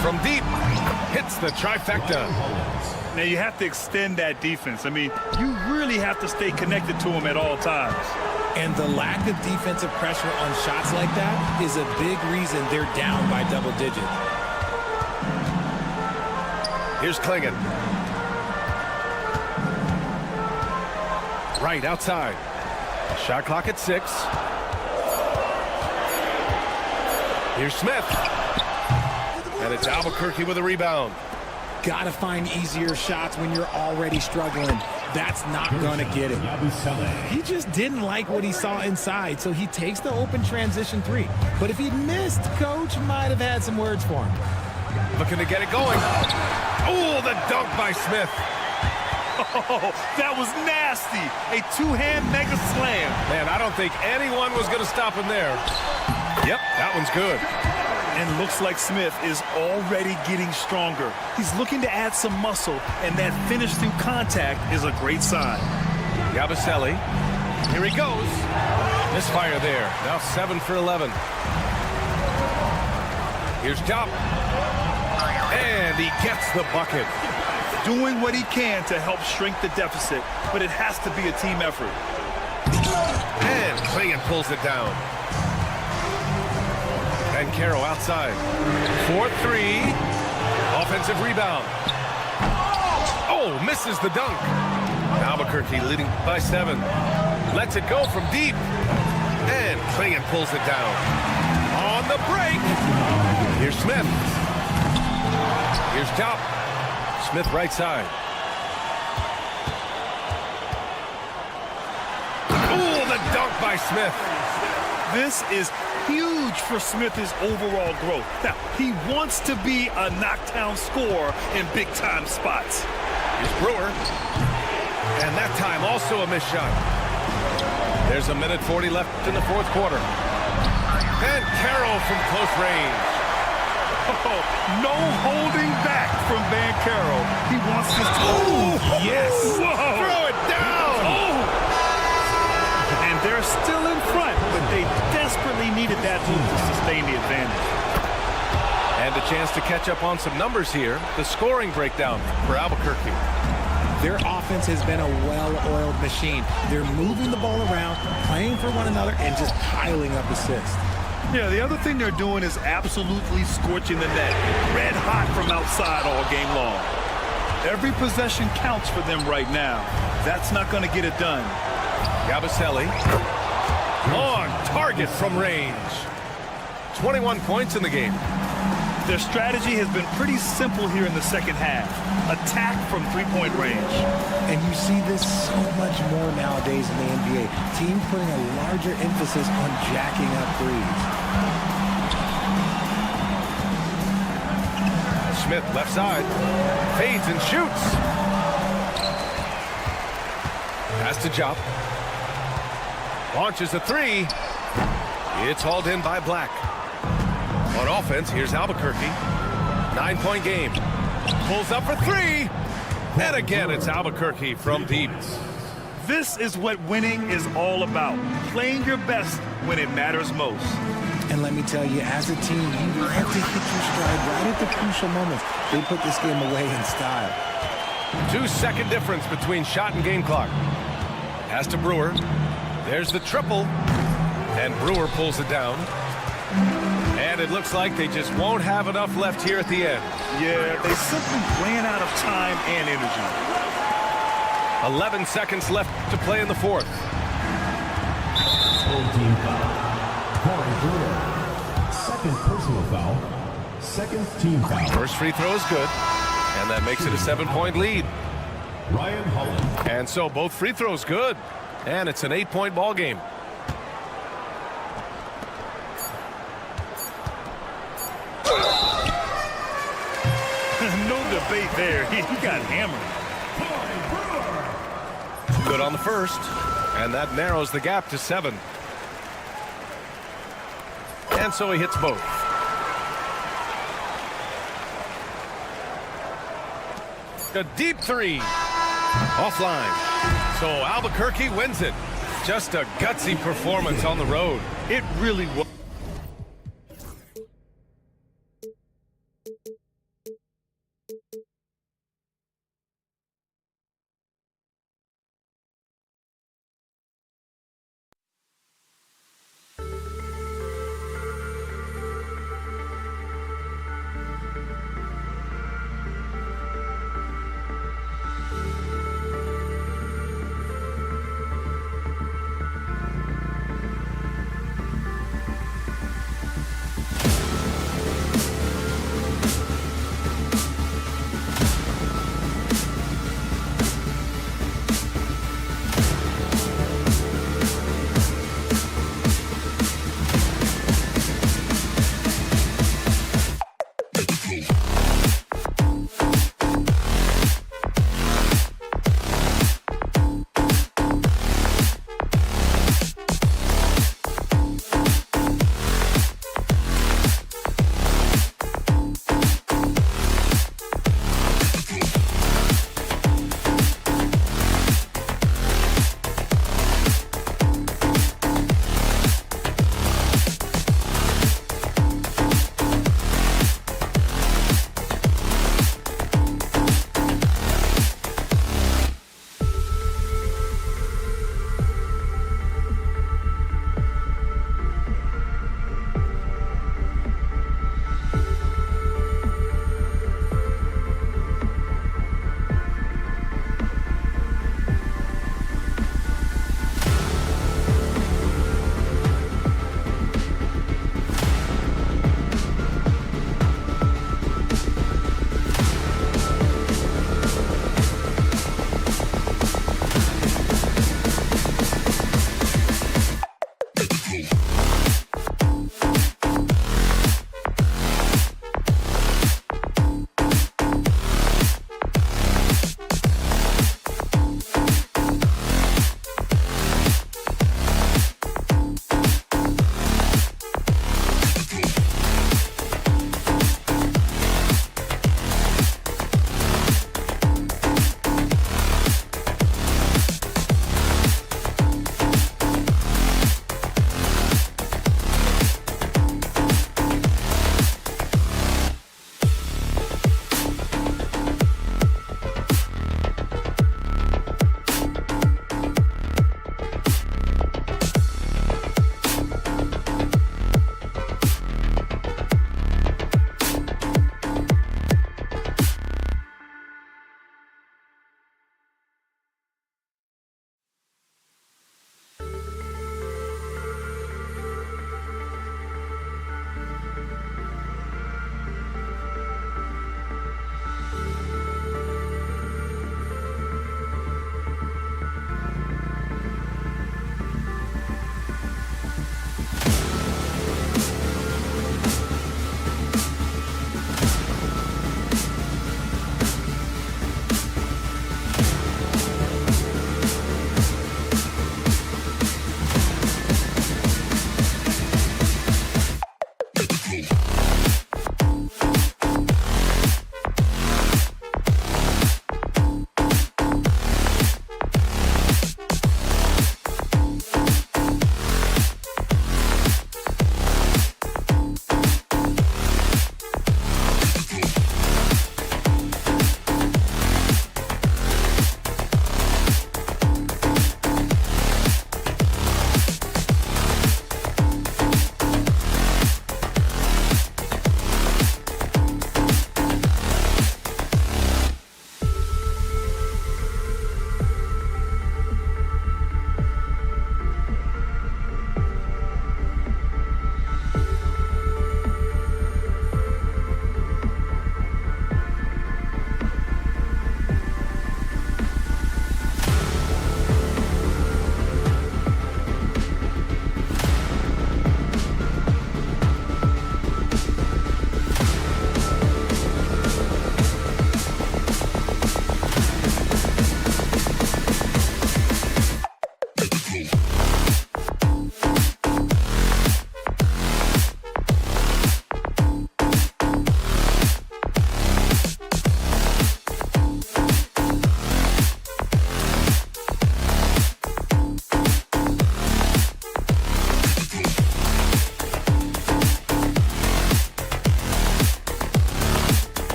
S1: From deep. Hits the trifecta.
S2: Now you have to extend that defense. I mean, you really have to stay connected to him at all times.
S5: And the lack of defensive pressure on shots like that is a big reason they're down by double digits.
S1: Here's Klingon. Right outside. Shot clock at 6. Here's Smith. And it's Albuquerque with a rebound.
S5: got to find easier shots when you're already struggling. That's not going to get him. He just didn't like what he saw inside, so he takes the open transition three. But if he'd missed, Coach might have had some words for him.
S1: Looking to get it going. Oh, the dunk by Smith.
S2: Oh, that was nasty. A two-hand mega slam.
S1: Man, I don't think anyone was going to stop him there. Yep, that one's good.
S2: And looks like Smith is already getting stronger. He's looking to add some muscle, and that finish through contact is a great sign.
S1: Yabusele. Here he goes. Misfire there. Now 7 for 11. Here's Job. And he gets the bucket.
S2: Doing what he can to help shrink the deficit, but it has to be a team effort.
S1: And Klingon pulls it down. And Caro outside. 4-3. Offensive rebound. Oh, misses the dunk. Albuquerque leading by 7. Lets it go from deep. And Klingon pulls it down. On the break. Here's Smith. Here's Top. Smith right side. Oh, the dunk by Smith.
S2: This is huge for Smith's overall growth. Now, he wants to be a knockdown scorer in big-time spots.
S1: Here's Brewer. And that time also a missed shot. There's a minute 40 left in the fourth quarter. And Caro from close range.
S2: Oh, no holding back from Caro. He wants this to...
S1: Oh,
S2: yes! Whoa.
S1: Throw it down!
S2: Oh! And they're still in front, but they desperately needed that move to sustain the advantage.
S1: And a chance to catch up on some numbers here. The scoring breakdown for Albuquerque.
S5: Their offense has been a well-oiled machine. They're moving the ball around, playing for one another, and just piling up assists.
S2: Yeah, the other thing they're doing is absolutely scorching the net. Red hot from outside all game long. Every possession counts for them right now. That's not going to get it done.
S1: Yabusele. On target from range. 21 points in the game.
S2: Their strategy has been pretty simple here in the second half. Attack from three-point range.
S5: And you see this so much more nowadays in the NBA. Teams putting a larger emphasis on jacking up threes.
S1: Smith left side. Fades and shoots. Pass to Jop. Launches a three. It's hauled in by Black. On offense, here's Albuquerque. 9-point game. Pulls up for three. And again, it's Albuquerque from deep.
S2: This is what winning is all about. Playing your best when it matters most.
S5: And let me tell you, as a team, you have to hit your stride right at the crucial moments. They put this game away in style.
S1: 2-second difference between shot and game clock. Pass to Brewer. There's the triple. And Brewer pulls it down. And it looks like they just won't have enough left here at the end.
S2: Yeah, they simply ran out of time and energy.
S1: 11 seconds left to play in the fourth.
S4: Full team foul. Corey Brewer. Second personal foul. Second team foul.
S1: First free throw is good. And that makes it a 7-point lead.
S4: Ryan Holland.
S1: And so both free throws good. And it's an 8-point ball game.
S2: No debate there. He got hammered.
S1: Good on the first. And that narrows the gap to 7. And so he hits both. A deep three. Offline. So Albuquerque wins it. Just a gutsy performance on the road.
S2: It really was.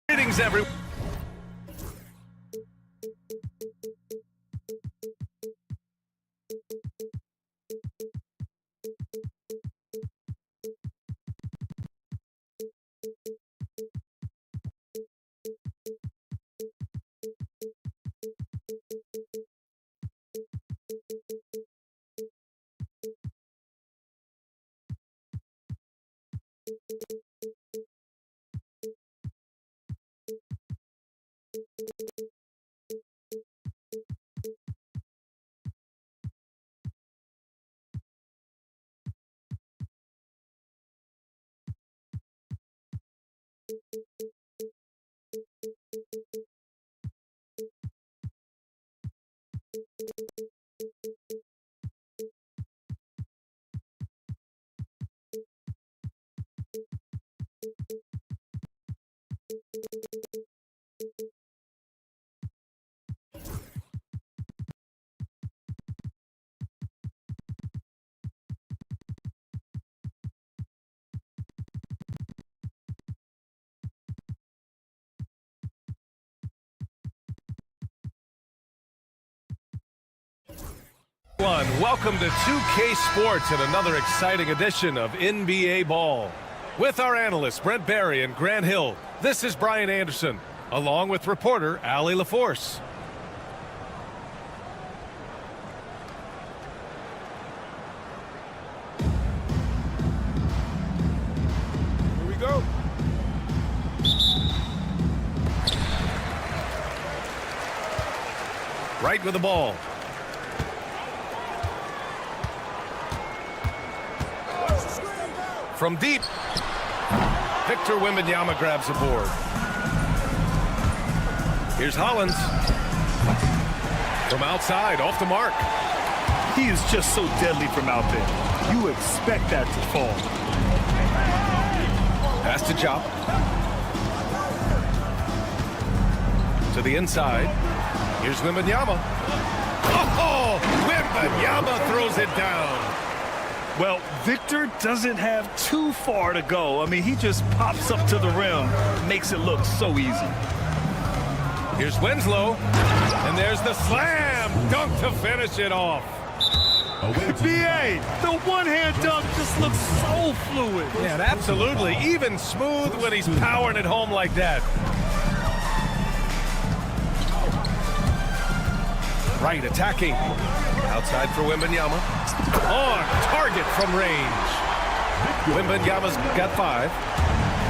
S1: Greetings, everyone. Welcome to 2K Sports and another exciting edition of NBA Ball. With our analysts Brent Barry and Grant Hill, this is Brian Anderson, along with reporter Allie LaForce. Here we go. Right with the ball. From deep, Victor Wembanyama grabs the board. Here's Hollins. From outside, off the mark.
S2: He is just so deadly from out there. You expect that to fall.
S1: Pass to Chop. To the inside. Here's Wembanyama. Oh, Wembanyama throws it down.
S2: Well, Victor doesn't have too far to go. I mean, he just pops up to the rim, makes it look so easy.
S1: Here's Winslow, and there's the slam dunk to finish it off.
S2: B.A., the one-hand dunk just looks so fluid.
S1: Yeah, absolutely. Even smooth when he's powering it home like that. Right, attacking. Outside for Wembanyama. On target from range. Wembanyama's got 5.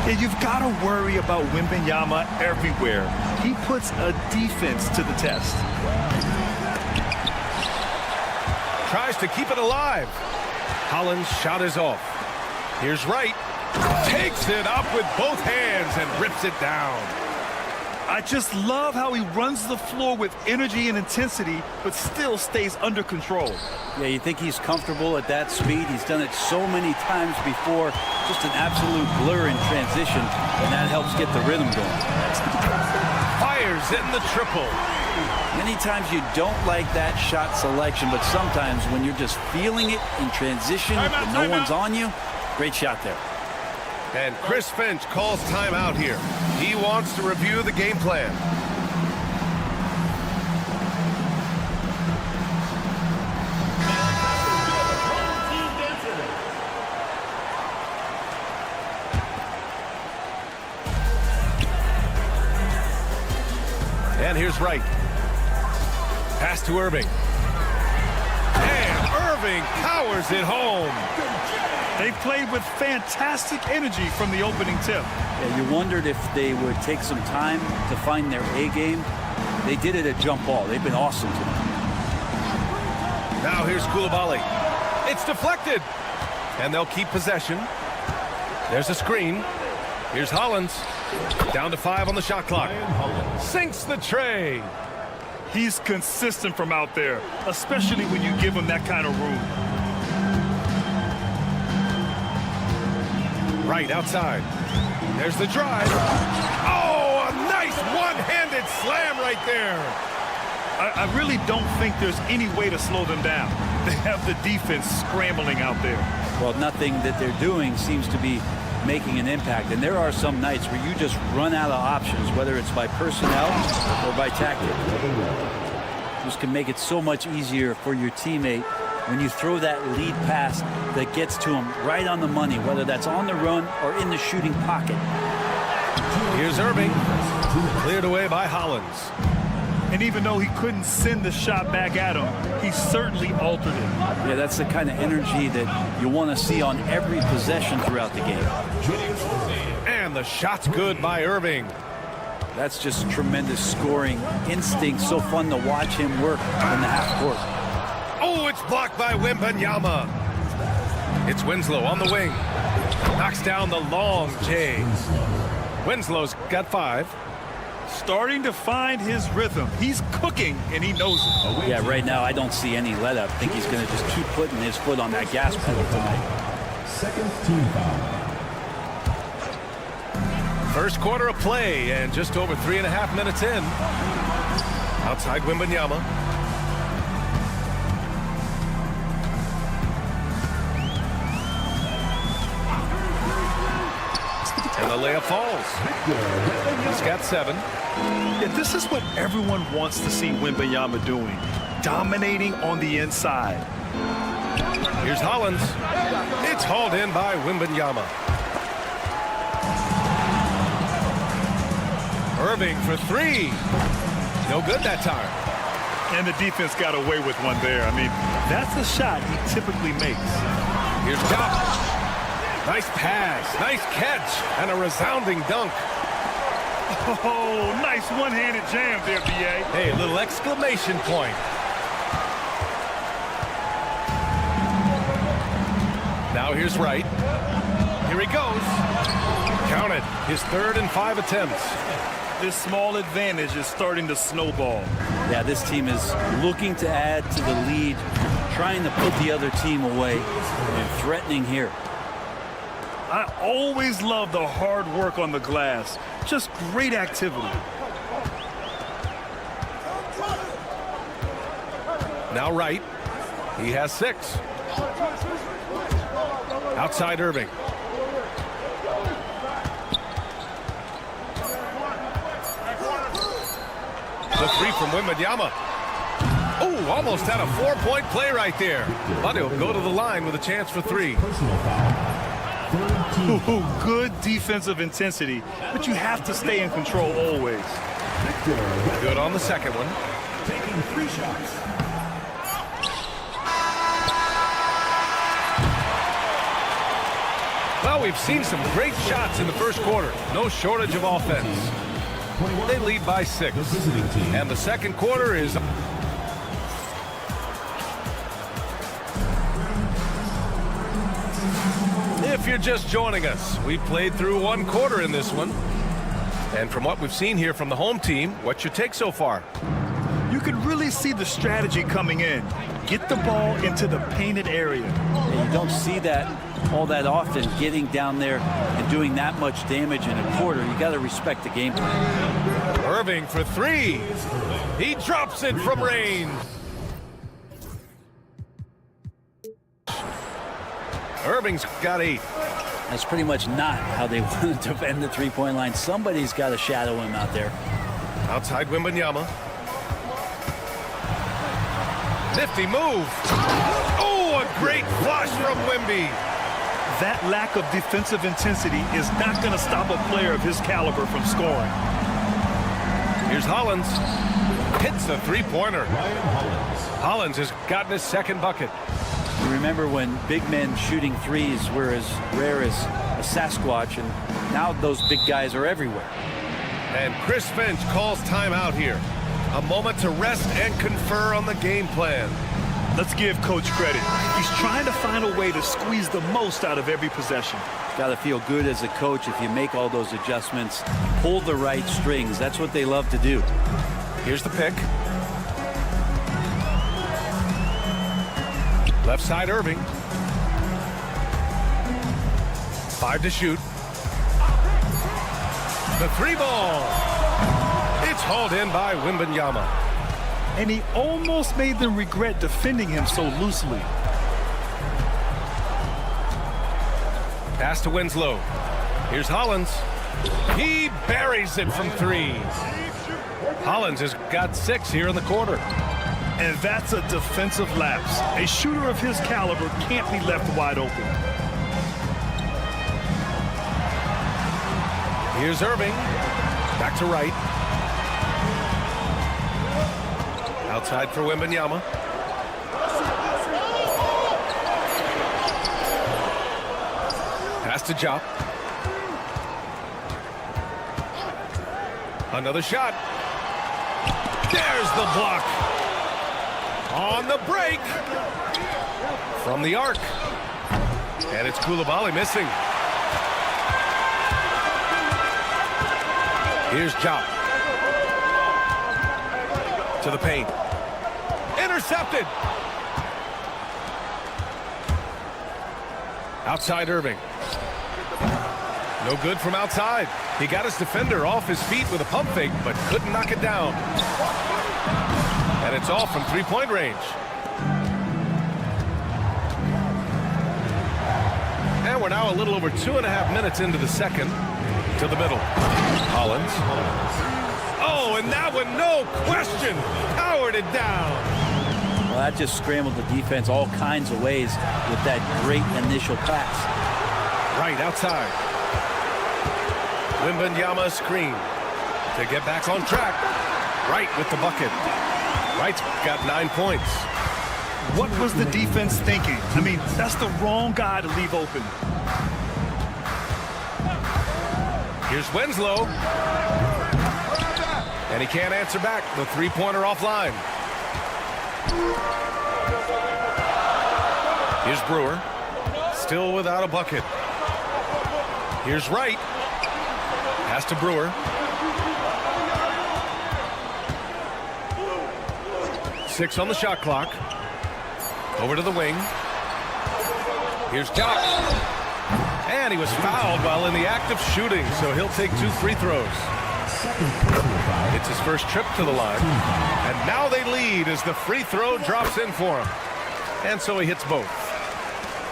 S2: Yeah, you've got to worry about Wembanyama everywhere. He puts a defense to the test.
S1: Tries to keep it alive. Hollins' shot is off. Here's Wright. Takes it up with both hands and rips it down.
S2: I just love how he runs the floor with energy and intensity, but still stays under control.
S3: Yeah, you think he's comfortable at that speed. He's done it so many times before. Just an absolute blur in transition, and that helps get the rhythm going.
S1: Fires in the triple.
S3: Many times you don't like that shot selection, but sometimes when you're just feeling it in transition and no one's on you, great shot there.
S1: And Chris Finch calls timeout here. He wants to review the game plan. And here's Wright. Pass to Irving. And Irving powers it home.
S2: They played with fantastic energy from the opening tip.
S3: Yeah, you wondered if they would take some time to find their A game. They did it at jump ball. They've been awesome tonight.
S1: Now here's Coulibaly. It's deflected. And they'll keep possession. There's a screen. Here's Hollins. Down to 5 on the shot clock. Sinks the tray.
S2: He's consistent from out there, especially when you give him that kind of room.
S1: Right outside. There's the drive. Oh, a nice one-handed slam right there.
S2: I really don't think there's any way to slow them down. They have the defense scrambling out there.
S3: Well, nothing that they're doing seems to be making an impact. And there are some nights where you just run out of options, whether it's by personnel or by tactic. This can make it so much easier for your teammate when you throw that lead pass that gets to him right on the money, whether that's on the run or in the shooting pocket.
S1: Here's Irving. Cleared away by Hollins.
S2: And even though he couldn't send the shot back at him, he certainly altered it.
S3: Yeah, that's the kind of energy that you want to see on every possession throughout the game.
S1: And the shot's good by Irving.
S3: That's just tremendous scoring instinct. So fun to watch him work in the half court.
S1: Oh, it's blocked by Wembanyama. It's Winslow on the wing. Knocks down the long J. Winslow's got 5.
S2: Starting to find his rhythm. He's cooking, and he knows it.
S3: Yeah, right now I don't see any let up. I think he's going to just keep putting his foot on that gas pedal tonight.
S4: Second team foul.
S1: First quarter of play and just over 3.5 minutes in. Outside Wembanyama. And the layup falls. He's got 7.
S2: Yeah, this is what everyone wants to see Wembanyama doing. Dominating on the inside.
S1: Here's Hollins. It's hauled in by Wembanyama. Irving for 3. No good that time.
S2: And the defense got away with one there. I mean, that's a shot he typically makes.
S1: Here's Doc. Nice pass, nice catch, and a resounding dunk.
S2: Oh, nice one-handed jam there, B.A.
S1: Hey, a little exclamation point. Now here's Wright. Here he goes. Count it. His 3rd and 5 attempts.
S2: This small advantage is starting to snowball.
S3: Yeah, this team is looking to add to the lead, trying to put the other team away, and threatening here.
S2: I always love the hard work on the glass. Just great activity.
S1: Now Wright. He has 6. Outside Irving. The 3 from Wembanyama. Oh, almost had a 4-point play right there. But he'll go to the line with a chance for 3.
S4: Personal foul.
S2: Ooh, good defensive intensity, but you have to stay in control always.
S1: Good on the second one.
S4: Taking 3 shots.
S1: Well, we've seen some great shots in the first quarter. No shortage of offense. They lead by 6. And the second quarter is... If you're just joining us, we played through 1 quarter in this one. And from what we've seen here from the home team, what's your take so far?
S2: You can really see the strategy coming in. Get the ball into the painted area.
S3: And you don't see that all that often, getting down there and doing that much damage in a quarter. You got to respect the game plan.
S1: Irving for 3. He drops it from range. Irving's got 8.
S3: That's pretty much not how they want to defend the three-point line. Somebody's got to shadow him out there.
S1: Outside Wembanyama. Nifty move. Oh, a great flush from Wemby.
S2: That lack of defensive intensity is not going to stop a player of his caliber from scoring.
S1: Here's Hollins. Hits a 3-pointer. Hollins has gotten his 2nd bucket.
S3: You remember when big men shooting threes were as rare as a Sasquatch, and now those big guys are everywhere.
S1: And Chris Finch calls timeout here. A moment to rest and confer on the game plan.
S2: Let's give Coach credit. He's trying to find a way to squeeze the most out of every possession.
S3: Got to feel good as a coach if you make all those adjustments, pull the right strings. That's what they love to do.
S1: Here's the pick. Left side Irving. 5 to shoot. The 3 ball. It's hauled in by Wembanyama.
S2: And he almost made them regret defending him so loosely.
S1: Pass to Winslow. Here's Hollins. He buries it from 3. Hollins has got 6 here in the quarter.
S2: And that's a defensive lapse. A shooter of his caliber can't be left wide open.
S1: Here's Irving. Back to right. Outside for Wembanyama. Pass to Jop. Another shot. There's the block. On the break. From the arc. And it's Coulibaly missing. Here's Jop. To the paint. Intercepted. Outside Irving. No good from outside. He got his defender off his feet with a pump fake, but couldn't knock it down. And it's off from 3-point range. And we're now a little over 2.5 minutes into the second. To the middle. Hollins. Oh, and that one, no question, powered it down.
S3: Well, that just scrambled the defense all kinds of ways with that great initial pass.
S1: Right outside. Wembanyama screen to get back on track. Wright with the bucket. Wright's got 9 points.
S2: What was the defense thinking? I mean, that's the wrong guy to leave open.
S1: Here's Winslow. And he can't answer back. The 3-pointer offline. Here's Brewer. Still without a bucket. Here's Wright. Pass to Brewer. Six on the shot clock. Over to the wing. Here's Jock. And he was fouled while in the act of shooting, so he'll take 2 free throws. It's his first trip to the line. And now they lead as the free throw drops in for him. And so he hits both.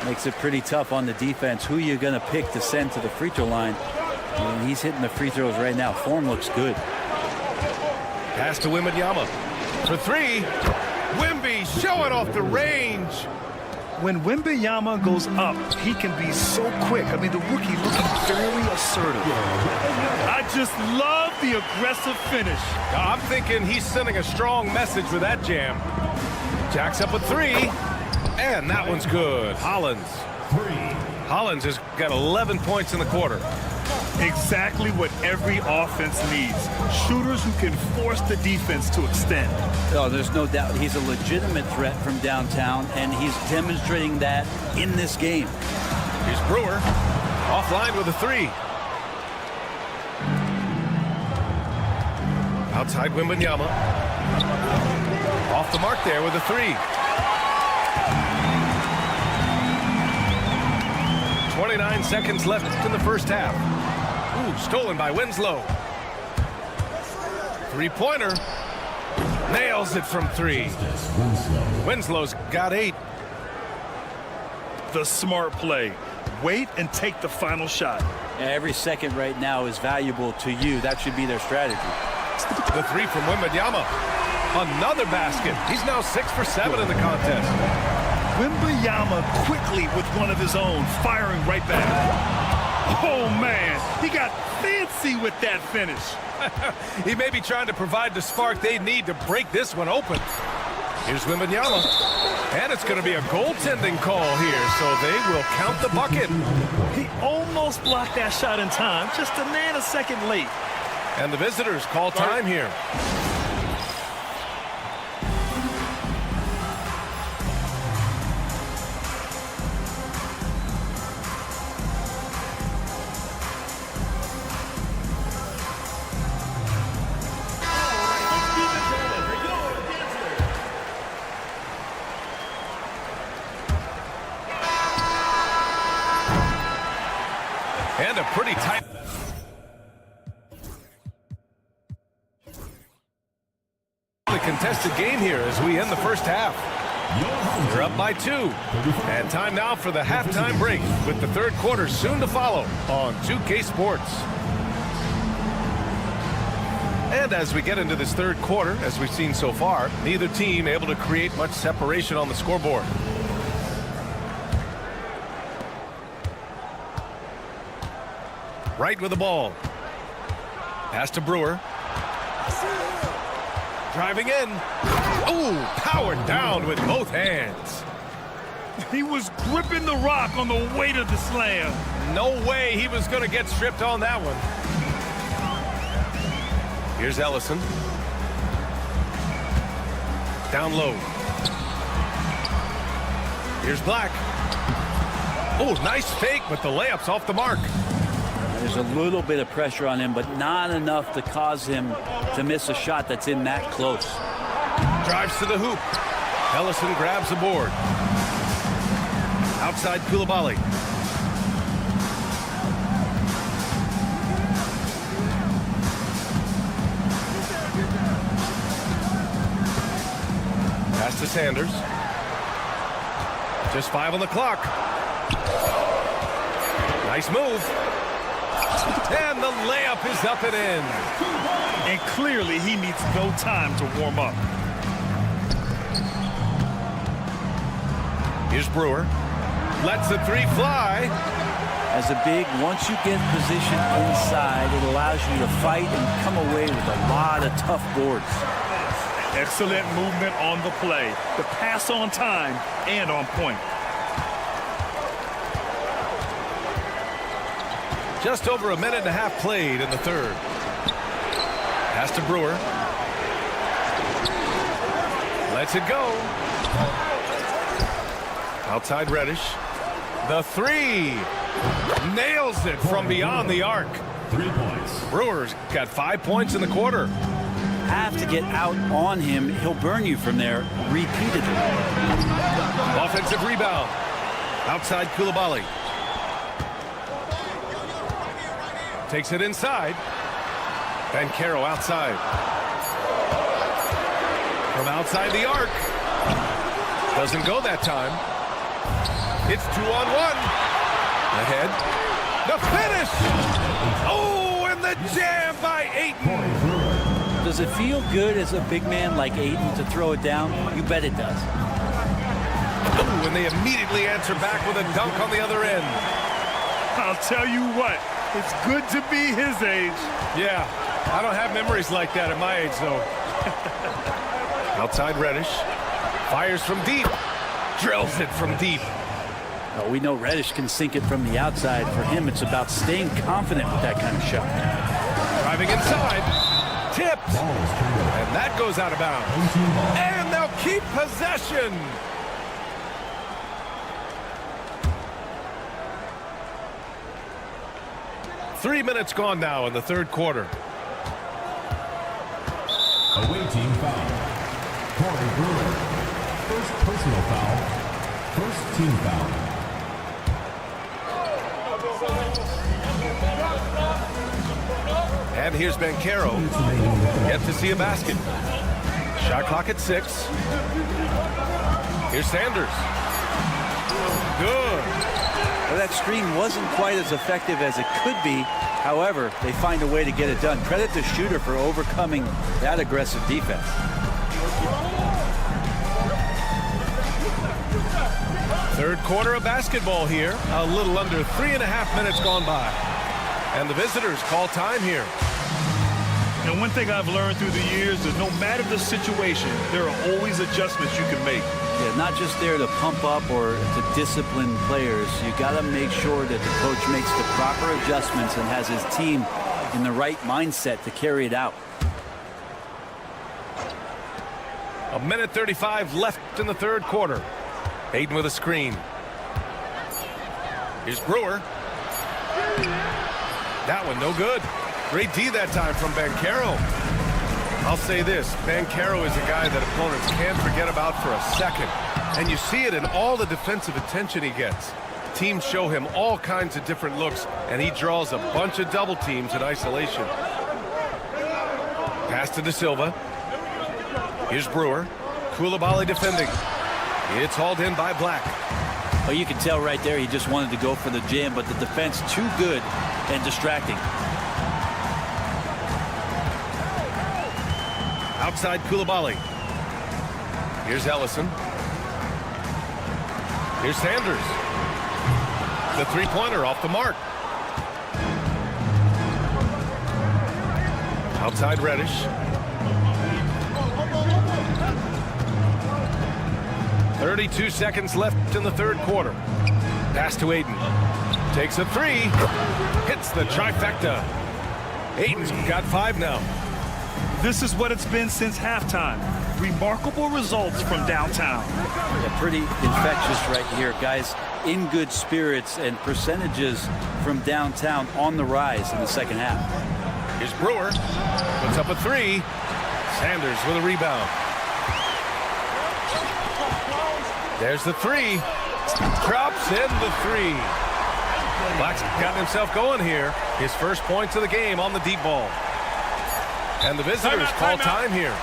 S3: Makes it pretty tough on the defense. Who you're going to pick to send to the free throw line. I mean, he's hitting the free throws right now. Form looks good.
S1: Pass to Wembanyama. For 3. Wemby showing off the range.
S2: When Wembanyama goes up, he can be so quick. I mean, the rookie looking very assertive. I just love the aggressive finish.
S1: I'm thinking he's sending a strong message with that jam. Jacks up with 3. And that one's good. Hollins. Hollins has got 11 points in the quarter.
S2: Exactly what every offense needs. Shooters who can force the defense to extend.
S3: Oh, there's no doubt he's a legitimate threat from downtown, and he's demonstrating that in this game.
S1: Here's Brewer. Offline with a 3. Outside Wembanyama. Off the mark there with a 3. 29 seconds left in the first half. Ooh, stolen by Winslow. 3-pointer. Nails it from 3. Winslow's got 8.
S2: The smart play. Wait and take the final shot.
S3: Yeah, every second right now is valuable to you. That should be their strategy.
S1: The 3 from Wembanyama. Another basket. He's now 6 for 7 in the contest.
S2: Wembanyama quickly with one of his own, firing right back. Oh, man, he got fancy with that finish.
S1: He may be trying to provide the spark they need to break this one open. Here's Wembanyama. And it's going to be a goaltending call here, so they will count the bucket.
S2: He almost blocked that shot in time, just a nanosecond late.
S1: And the visitors call time here. pretty tight. Contested game here as we end the first half. They're up by 2. And time now for the halftime break with the third quarter soon to follow on 2K Sports. And as we get into this third quarter, as we've seen so far, neither team able to create much separation on the scoreboard. Right with the ball. Pass to Brewer. Driving in. Oh, powered down with both hands.
S2: He was gripping the rock on the weight of the slam.
S1: No way he was going to get stripped on that one. Here's Ellison. Down low. Here's Black. Oh, nice fake, but the layup's off the mark.
S3: There's a little bit of pressure on him, but not enough to cause him to miss a shot that's in that close.
S1: Drives to the hoop. Ellison grabs the board. Outside Koulibaly. Pass to Sanders. Just 5 on the clock. Nice move. And the layup is up and in.
S2: And clearly he needs no time to warm up.
S1: Here's Brewer. Lets the 3 fly.
S3: As a big, once you get positioned inside, it allows you to fight and come away with a lot of tough boards.
S2: Excellent movement on the play. The pass on time and on point.
S1: Just over a minute and a half played in the third. Pass to Brewer. Lets it go. Outside Reddish. The 3. Nails it from beyond the arc.
S4: 3 points.
S1: Brewer's got 5 points in the quarter.
S3: Have to get out on him. He'll burn you from there repeatedly.
S1: Offensive rebound. Outside Koulibaly. Takes it inside. Bancaro outside. From outside the arc. Doesn't go that time. It's 2-on-1. Ahead. The finish. Oh, and the jam by Ayton.
S3: Does it feel good as a big man like Ayton to throw it down? You bet it does.
S1: Ooh, and they immediately answer back with a dunk on the other end.
S2: I'll tell you what. It's good to be his age.
S1: Yeah, I don't have memories like that at my age, though. Outside Reddish. Fires from deep. Drills it from deep.
S3: Oh, we know Reddish can sink it from the outside. For him, it's about staying confident with that kind of shot.
S1: Driving inside. Tipped. And that goes out of bounds. And they'll keep possession. Three minutes gone now in the third quarter.
S4: Away team foul. Corey Brewer. First personal foul. First team foul.
S1: And here's Bancaro. Yet to see a basket. Shot clock at 6. Here's Sanders. Good.
S3: Well, that screen wasn't quite as effective as it could be. However, they find a way to get it done. Credit the shooter for overcoming that aggressive defense.
S1: Third quarter of basketball here. A little under 3.5 minutes gone by. And the visitors call time here.
S2: And one thing I've learned through the years is no matter the situation, there are always adjustments you can make.
S3: Yeah, not just there to pump up or to discipline players. You got to make sure that the coach makes the proper adjustments and has his team in the right mindset to carry it out.
S1: A minute 35 left in the third quarter. Ayton with a screen. Here's Brewer. That one no good. Great D that time from Bancaro. I'll say this, Bancaro is a guy that opponents can't forget about for a second. And you see it in all the defensive attention he gets. Teams show him all kinds of different looks, and he draws a bunch of double teams in isolation. Pass to De Silva. Here's Brewer. Koulibaly defending. It's hauled in by Black.
S3: Well, you can tell right there he just wanted to go for the jam, but the defense too good and distracting.
S1: Outside Koulibaly. Here's Ellison. Here's Sanders. The three-pointer off the mark. Outside Reddish. .32 seconds left in the third quarter. Pass to Aiden. Takes a three. Hits the trifecta. Aiden's got 5 now.
S2: This is what it's been since halftime. Remarkable results from downtown.
S3: Yeah, pretty infectious right here. Guys in good spirits, and percentages from downtown on the rise in the second half.
S1: Here's Brewer. Puts up a 3. Sanders with a rebound. There's the 3. Drops in the 3. Black's gotten himself going here. His first points of the game on the deep ball. And the visitors call time here.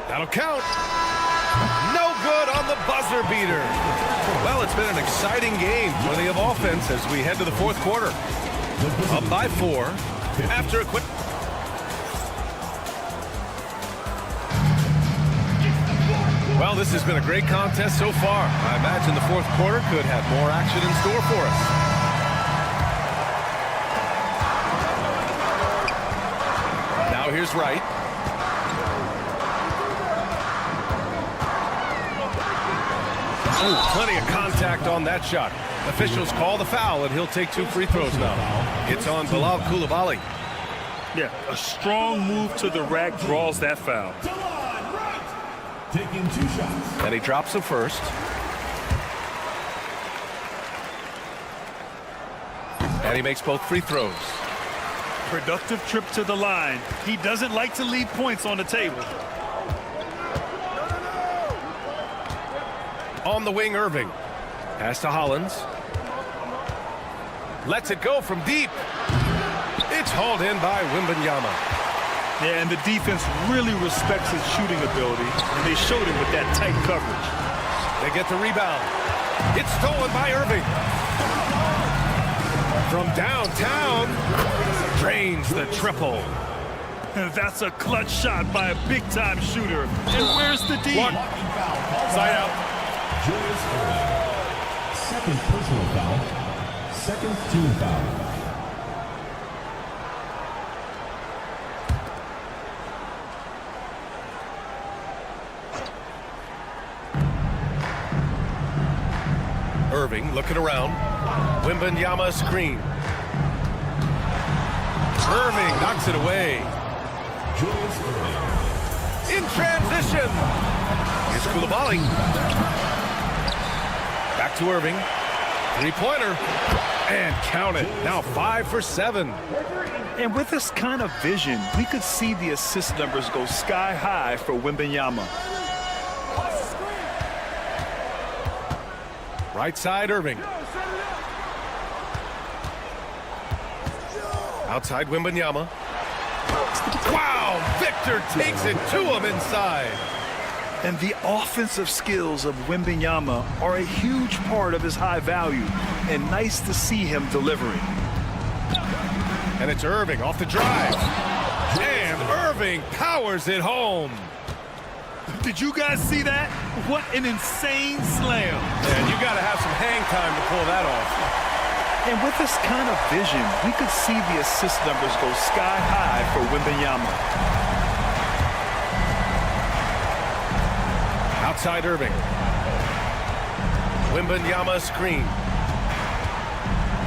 S1: That'll count. No good on the buzzer beater. Well, it's been an exciting game, plenty of offense as we head to the fourth quarter. Up by 4 after a quick. Well, this has been a great contest so far. I imagine the fourth quarter could have more action in store for us. Now here's Wright. Ooh, plenty of contact on that shot. Officials call the foul, and he'll take 2 free throws now. It's on Bilal Koulibaly.
S2: Yeah, a strong move to the rack draws that foul.
S4: Taking 2 shots.
S1: And he drops the first. And he makes both free throws.
S2: Productive trip to the line. He doesn't like to leave points on the table.
S1: On the wing, Irving. Pass to Hollins. Lets it go from deep. It's hauled in by Wembanyama.
S2: Yeah, and the defense really respects his shooting ability, and they showed it with that tight coverage.
S1: They get the rebound. It's stolen by Irving. From downtown, drains the triple.
S2: And that's a clutch shot by a big-time shooter. And where's the D?
S1: Side out.
S4: Julius Irving. Second personal foul. Second team foul.
S1: Irving looking around. Wembanyama screen. Irving knocks it away.
S4: Julius Irving.
S1: In transition. Here's Koulibaly. Back to Irving. Three-pointer. And count it. Now 5 for 7.
S2: And with this kind of vision, we could see the assist numbers go sky high for Wembanyama.
S1: Right side, Irving. Outside, Wembanyama. Wow! Victor takes it to him inside.
S2: And the offensive skills of Wembanyama are a huge part of his high value, and nice to see him delivering.
S1: And it's Irving off the drive. And Irving powers it home.
S2: Did you guys see that? What an insane slam.
S1: And you got to have some hang time to pull that off.
S2: And with this kind of vision, we could see the assist numbers go sky high for Wembanyama.
S1: Outside Irving. Wembanyama screen.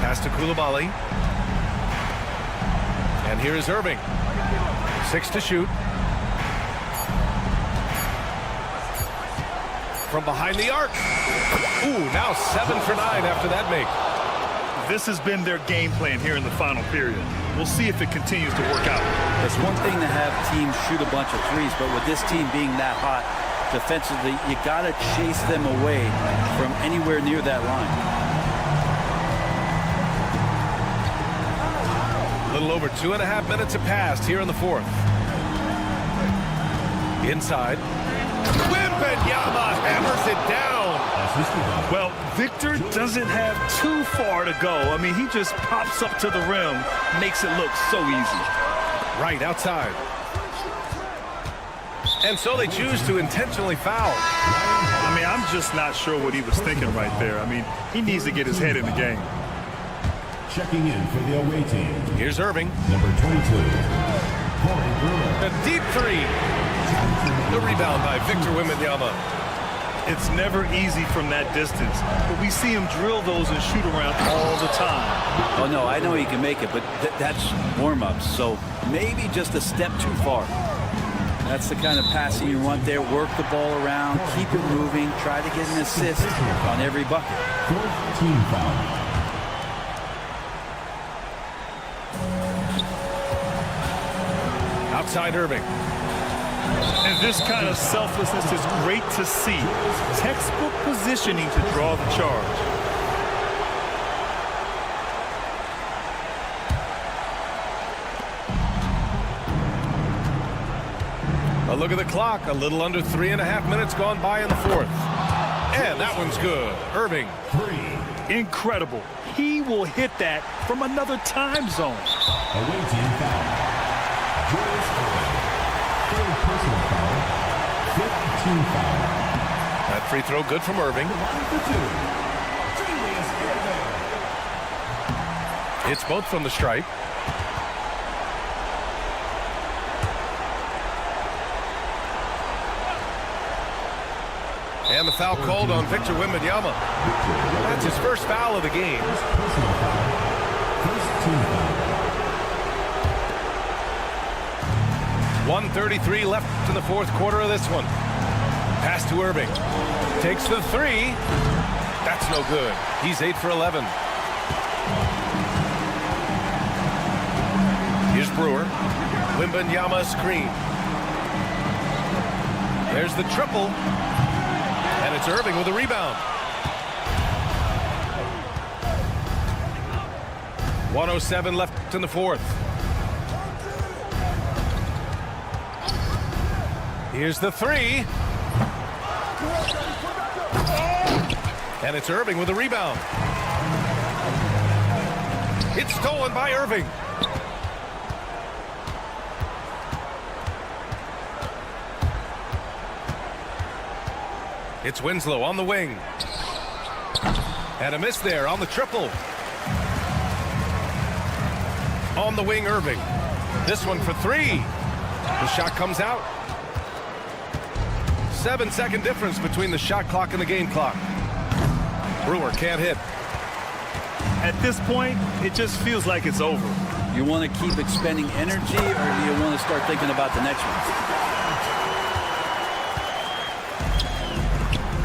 S1: Pass to Koulibaly. And here is Irving. 6 to shoot. from behind the arc. Ooh, now 7 for 9 after that make.
S2: This has been their game plan here in the final period. We'll see if it continues to work out.
S3: It's one thing to have teams shoot a bunch of threes, but with this team being that hot defensively, you got to chase them away from anywhere near that line.
S1: A little over 2.5 minutes have passed here in the fourth. Inside. Wembanyama hammers it down.
S2: Well, Victor doesn't have too far to go. I mean, he just pops up to the rim, makes it look so easy.
S1: Right outside. And so they choose to intentionally foul.
S2: I mean, I'm just not sure what he was thinking right there. I mean, he needs to get his head in the game.
S4: Checking in for the away team.
S1: Here's Irving.
S4: Number 22, Corey Brewer.
S1: A deep three. The rebound by Victor Wembanyama.
S2: It's never easy from that distance, but we see him drill those and shoot around all the time.
S3: Oh, no, I know he can make it, but that's warm-ups, so maybe just a step too far. That's the kind of passing you want there. Work the ball around, keep it moving, try to get an assist on every bucket.
S4: Fourth team foul.
S1: Outside Irving.
S2: And this kind of selflessness is great to see. Textbook positioning to draw the charge.
S1: A look at the clock. A little under 3.5 minutes gone by in the fourth. And that one's good. Irving.
S4: 3.
S2: Incredible. He will hit that from another time zone.
S4: Away team foul. Julius Irving. Third personal foul. Fifth team foul.
S1: That free throw good from Irving.
S4: Line for 2. Julius Irving.
S1: It's both from the stripe. And the foul called on Victor Wembanyama. That's his first foul of the game.
S4: Personal foul. First team foul.
S1: 1:33 left in the fourth quarter of this one. Pass to Irving. Takes the three. That's no good. He's 8 for 11. Here's Brewer. Wembanyama screen. There's the triple. And it's Irving with a rebound. 1:07 left in the fourth. Here's the three. And it's Irving with a rebound. It's stolen by Irving. It's Winslow on the wing. And a miss there on the triple. On the wing, Irving. This one for three. The shot comes out. 7-second difference between the shot clock and the game clock. Brewer can't hit.
S2: At this point, it just feels like it's over.
S3: You want to keep expending energy, or do you want to start thinking about the next one?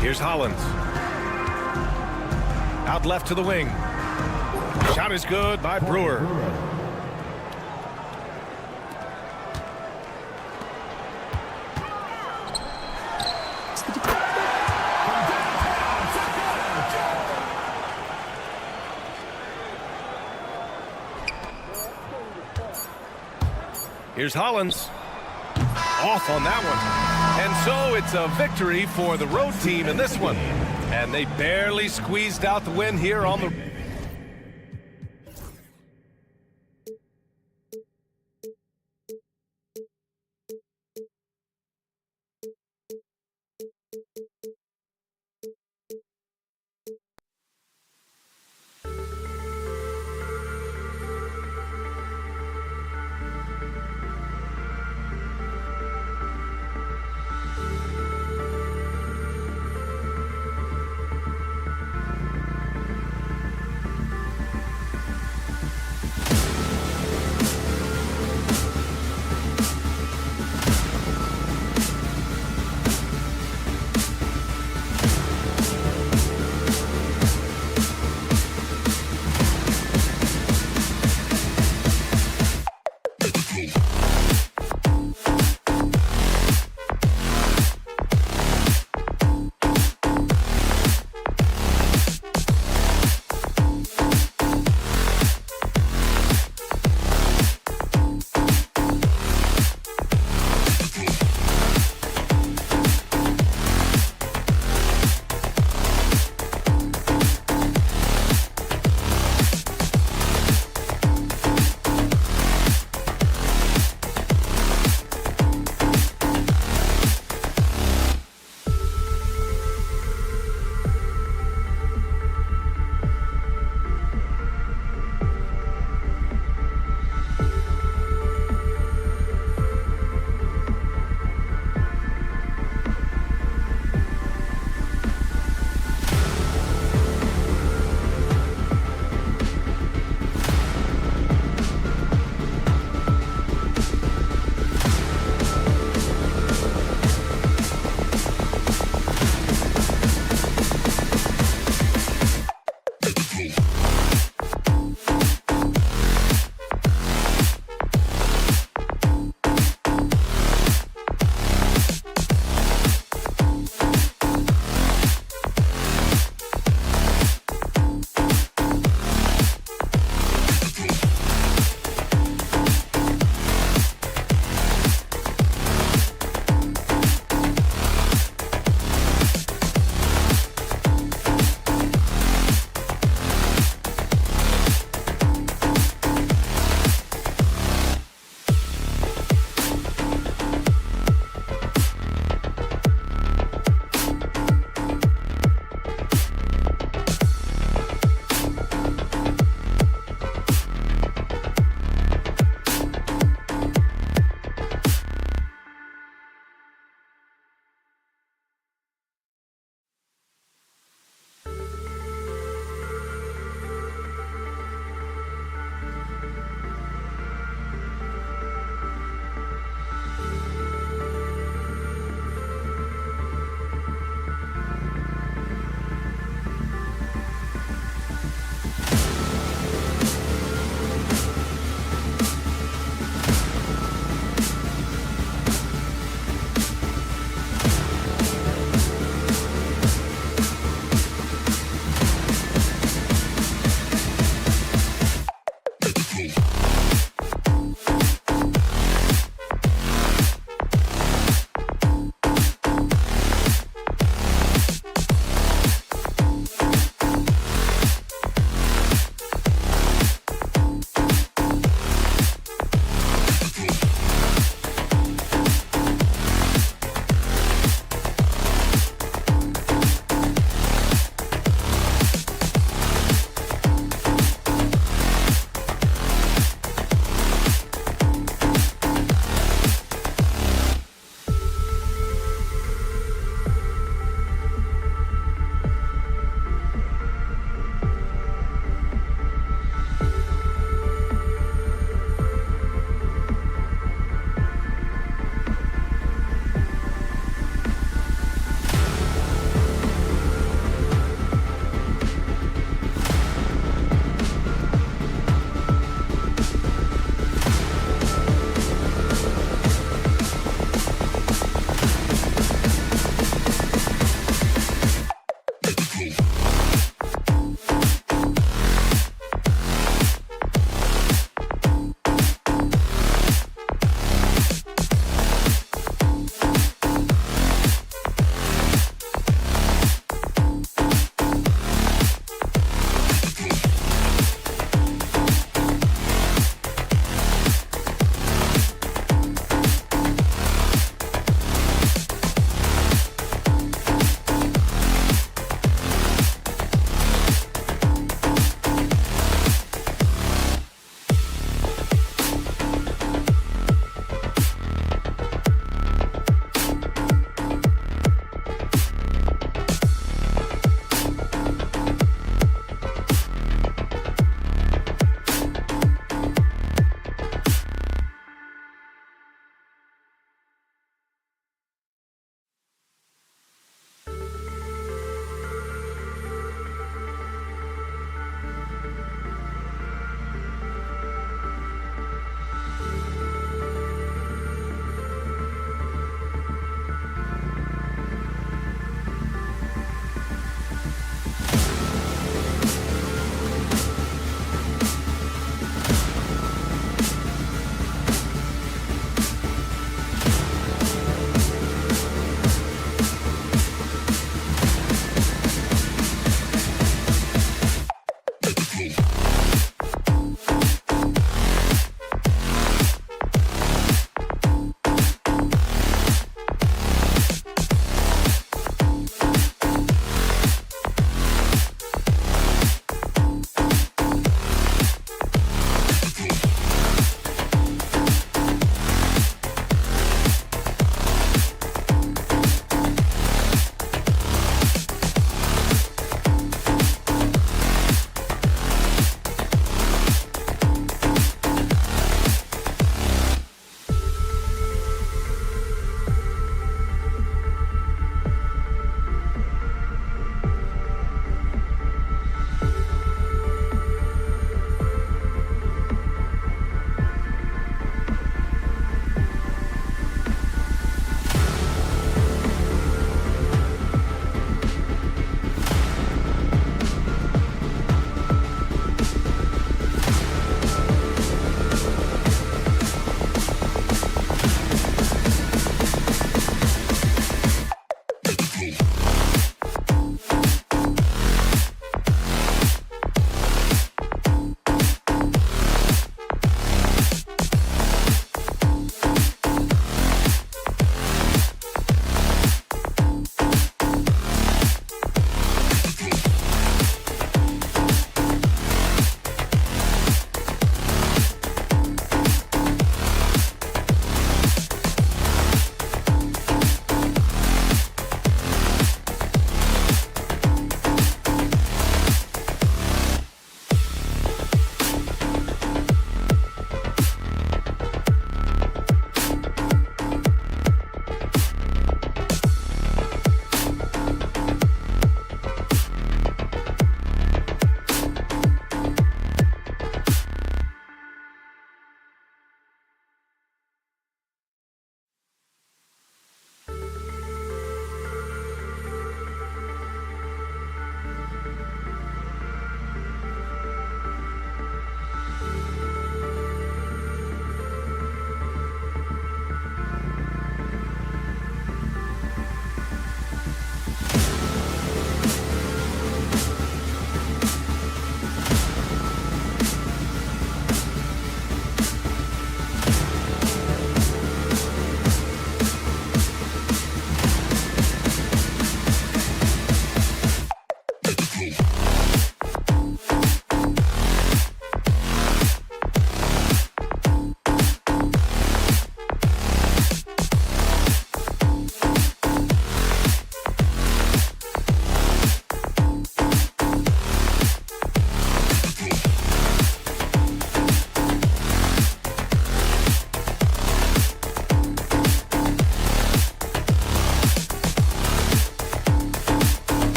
S1: Here's Hollins. Out left to the wing. Shot is good by Brewer. Here's Hollins. Off on that one. And so it's a victory for the road team in this one. And they barely squeezed out the win here on the...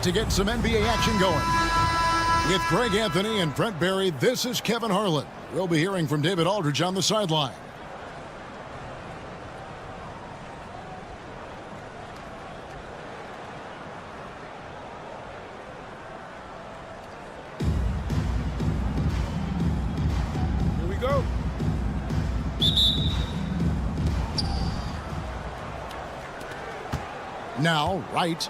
S6: To get some NBA action going. With Greg Anthony and Brent Barry, this is Kevin Harlan. We'll be hearing from David Aldridge on the sideline.
S1: Here we go.
S6: Now, right.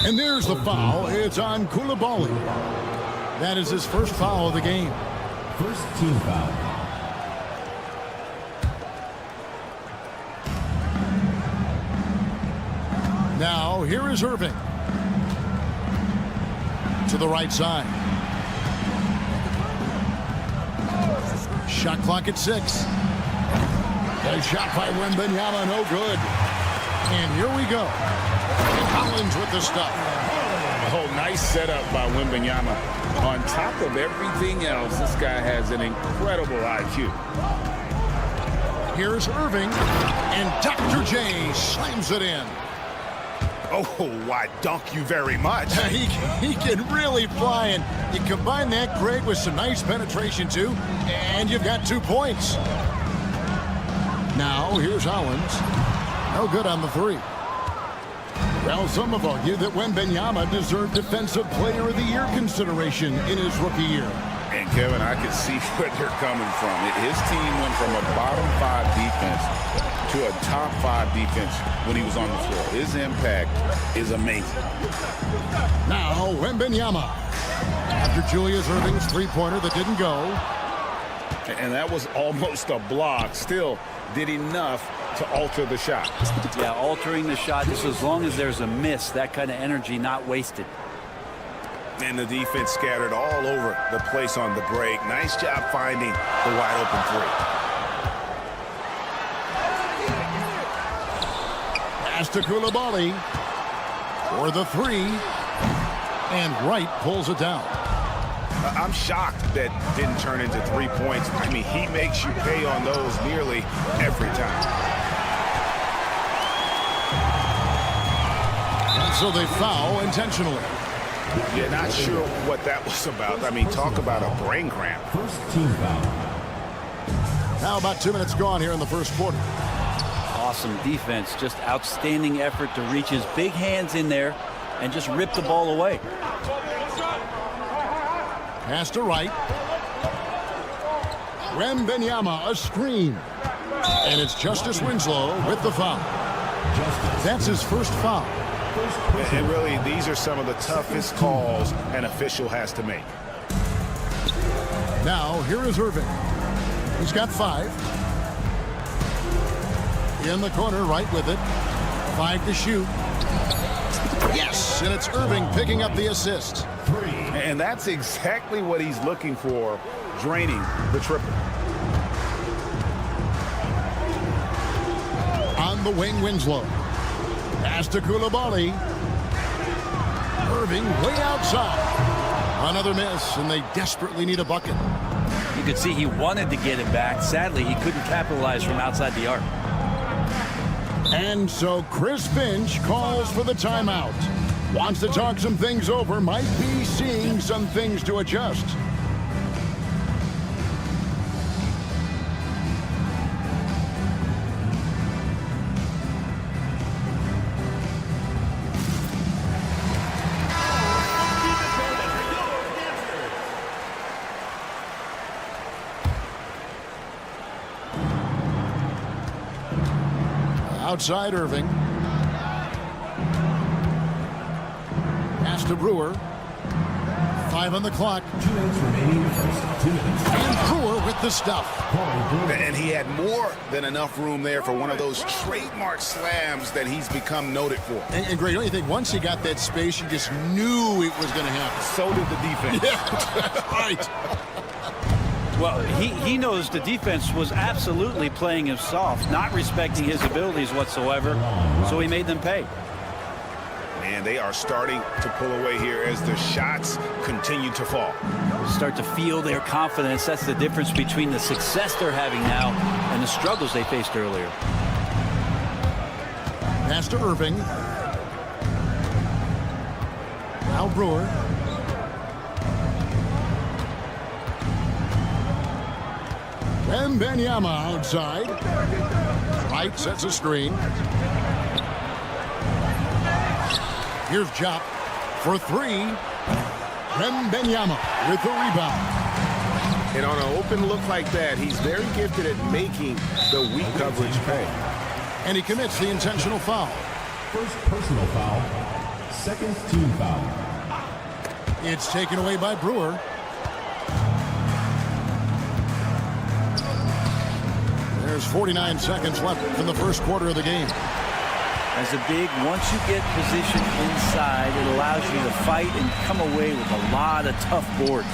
S6: And there's the foul. It's on Koulibaly. That is his first foul of the game.
S4: First team foul.
S6: Now, here is Irving. To the right side. Shot clock at 6. A shot by Wembanyama, no good. And here we go. Collins with the stuff.
S7: Oh, nice setup by Wembanyama. On top of everything else, this guy has an incredible IQ.
S6: Here's Irving, and Dr. J slams it in.
S2: Oh, why, dunk you very much.
S6: He can really fly, and you combine that, Greg, with some nice penetration, too, and you've got 2 points. Now, here's Hollins. No good on the 3. Well, some have argued that Wembanyama deserved Defensive Player of the Year consideration in his rookie year.
S7: And, Kevin, I can see where they're coming from. His team went from a bottom 5 defense to a top 5 defense when he was on the floor. His impact is amazing.
S6: Now, Wembanyama. After Julius Irving's three-pointer that didn't go.
S7: And that was almost a block. Still did enough to alter the shot.
S3: Yeah, altering the shot, just as long as there's a miss, that kind of energy not wasted.
S2: And the defense scattered all over the place on the break. Nice job finding the wide open 3.
S6: Pass to Koulibaly for the 3. And Wright pulls it down.
S2: I'm shocked that didn't turn into 3 points. I mean, he makes you pay on those nearly every time.
S6: And so they foul intentionally.
S2: Yeah, not sure what that was about. I mean, talk about a brain cramp.
S4: First team foul.
S6: Now about 2 minutes gone here in the first quarter.
S3: Awesome defense, just outstanding effort to reach his big hands in there and just rip the ball away.
S6: Pass to Wright. Wembanyama, a screen. And it's Justice Winslow with the foul. That's his first foul.
S2: And really, these are some of the toughest calls an official has to make.
S6: Now, here is Irving. He's got 5. In the corner, right with it. 5 to shoot. Yes, and it's Irving picking up the assist.
S2: And that's exactly what he's looking for, draining the triple.
S6: On the wing, Winslow. Pass to Koulibaly. Irving way outside. Another miss, and they desperately need a bucket.
S3: You could see he wanted to get it back. Sadly, he couldn't capitalize from outside the arc.
S6: And so Chris Finch calls for the timeout. Wants to talk some things over, might be seeing some things to adjust. Outside Irving. Pass to Brewer. 5 on the clock.
S4: 2 minutes remaining in the first 2 minutes.
S6: And Brewer with the stuff.
S2: And he had more than enough room there for one of those trademark slams that he's become noted for.
S6: And Greg, don't you think once he got that space, you just knew it was going to happen?
S2: So did the defense.
S6: Yeah, that's right.
S3: Well, he knows the defense was absolutely playing him soft, not respecting his abilities whatsoever, so he made them pay.
S2: And they are starting to pull away here as the shots continue to fall.
S3: Start to feel their confidence. That's the difference between the success they're having now and the struggles they faced earlier.
S6: Pass to Irving. Now Brewer. Wembanyama outside. Wright sets a screen. Here's Jop for three. Wembanyama with the rebound.
S7: And on an open look like that, he's very gifted at making the weak coverage pay.
S6: And he commits the intentional foul.
S4: First personal foul. Second team foul.
S6: It's taken away by Brewer. There's 49 seconds left in the first quarter of the game.
S3: As a big, once you get positioned inside, it allows you to fight and come away with a lot of tough boards.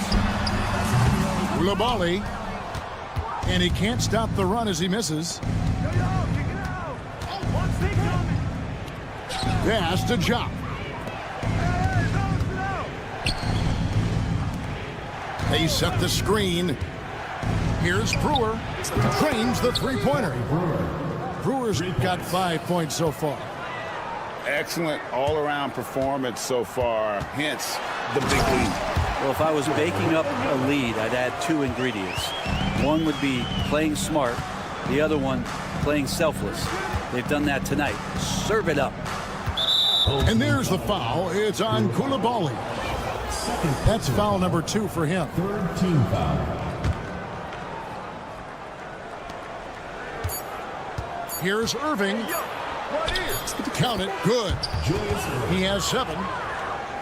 S6: Koulibaly. And he can't stop the run as he misses. Pass to Jop. They set the screen. Here's Brewer. Trains the three-pointer. Brewer's got 5 points so far.
S7: Excellent all-around performance so far, hence the big lead.
S3: Well, if I was baking up a lead, I'd add two ingredients. One would be playing smart. The other one, playing selfless. They've done that tonight. Serve it up.
S6: And there's the foul. It's on Koulibaly. That's foul number 2 for him.
S4: Third team foul.
S6: Here's Irving. Count it. Good. He has 7.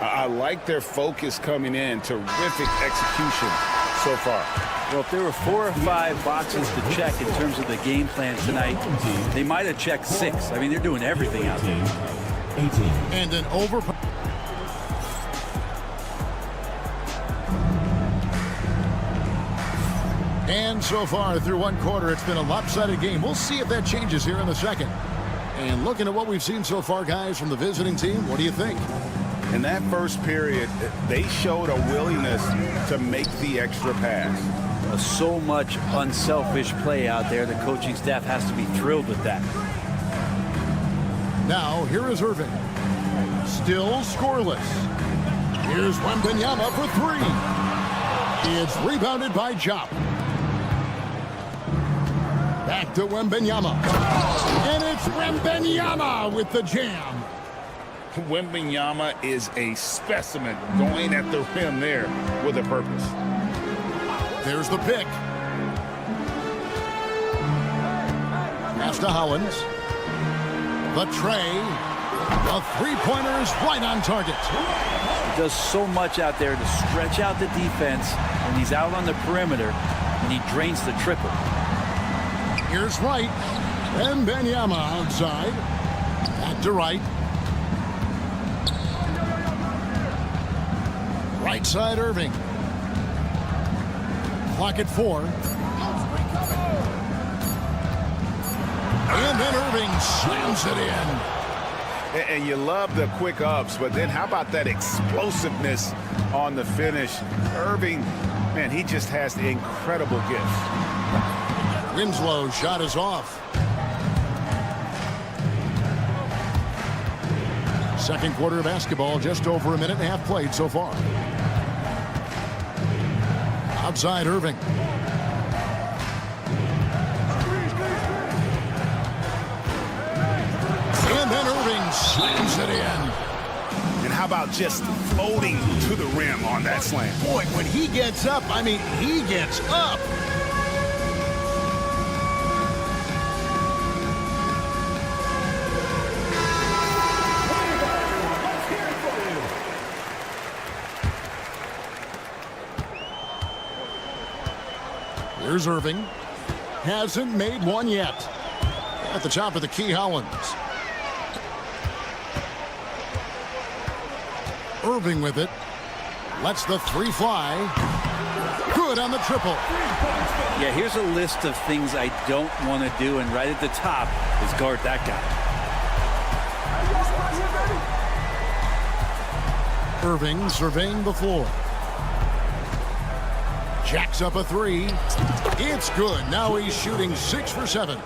S7: I like their focus coming in. Terrific execution so far.
S3: Well, if there were 4 or 5 boxes to check in terms of the game plan tonight, they might have checked 6. I mean, they're doing everything out there.
S4: 18.
S6: And an over. And so far through one quarter, it's been a lopsided game. We'll see if that changes here in the second. And looking at what we've seen so far, guys, from the visiting team, what do you think?
S7: In that first period, they showed a willingness to make the extra pass.
S3: So much unselfish play out there. The coaching staff has to be thrilled with that.
S6: Now, here is Irving. Still scoreless. Here's Wembanyama for 3. It's rebounded by Jop. Back to Wembanyama. And it's Wembanyama with the jam.
S7: Wembanyama is a specimen going at the rim there with a purpose.
S6: There's the pick. Pass to Hollins. The tray. The three-pointer is right on target.
S3: He does so much out there to stretch out the defense when he's out on the perimeter, and he drains the triple.
S6: Here's Wright. And Wembanyama outside. Back to Wright. Right side Irving. Clock at 4. And then Irving slams it in.
S7: And you love the quick ups, but then how about that explosiveness on the finish? Irving, man, he just has the incredible gift.
S6: Winslow's shot is off. Second quarter of basketball, just over a minute and a half played so far. Outside Irving. And then Irving slams it in.
S7: And how about just floating to the rim on that slam?
S6: Boy, when he gets up, I mean, he gets up. Here's Irving. Hasn't made one yet. At the top of the key, Hollins. Irving with it. Lets the 3 fly. Good on the triple.
S3: Yeah, here's a list of things I don't want to do, and right at the top is guard that guy.
S6: Irving surveying the floor. Jacks up a 3. It's good. Now he's shooting 6 for 7.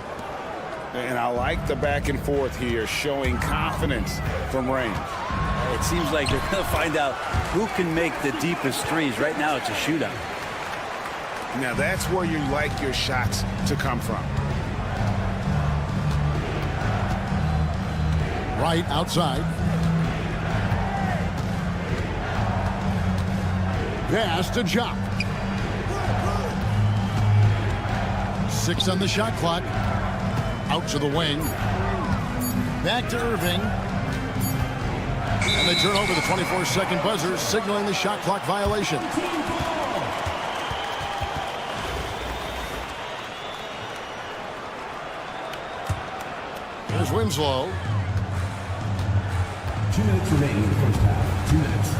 S7: And I like the back and forth here, showing confidence from range.
S3: It seems like they're going to find out who can make the deepest threes. Right now, it's a shootout.
S7: Now that's where you like your shots to come from.
S6: Right outside. Pass to Jock. 6 on the shot clock. Out to the wing. Back to Irving. And they turn over the 24-second buzzer, signaling the shot clock violation. Here's Winslow.
S4: 2 minutes remaining in the first half. 2 minutes.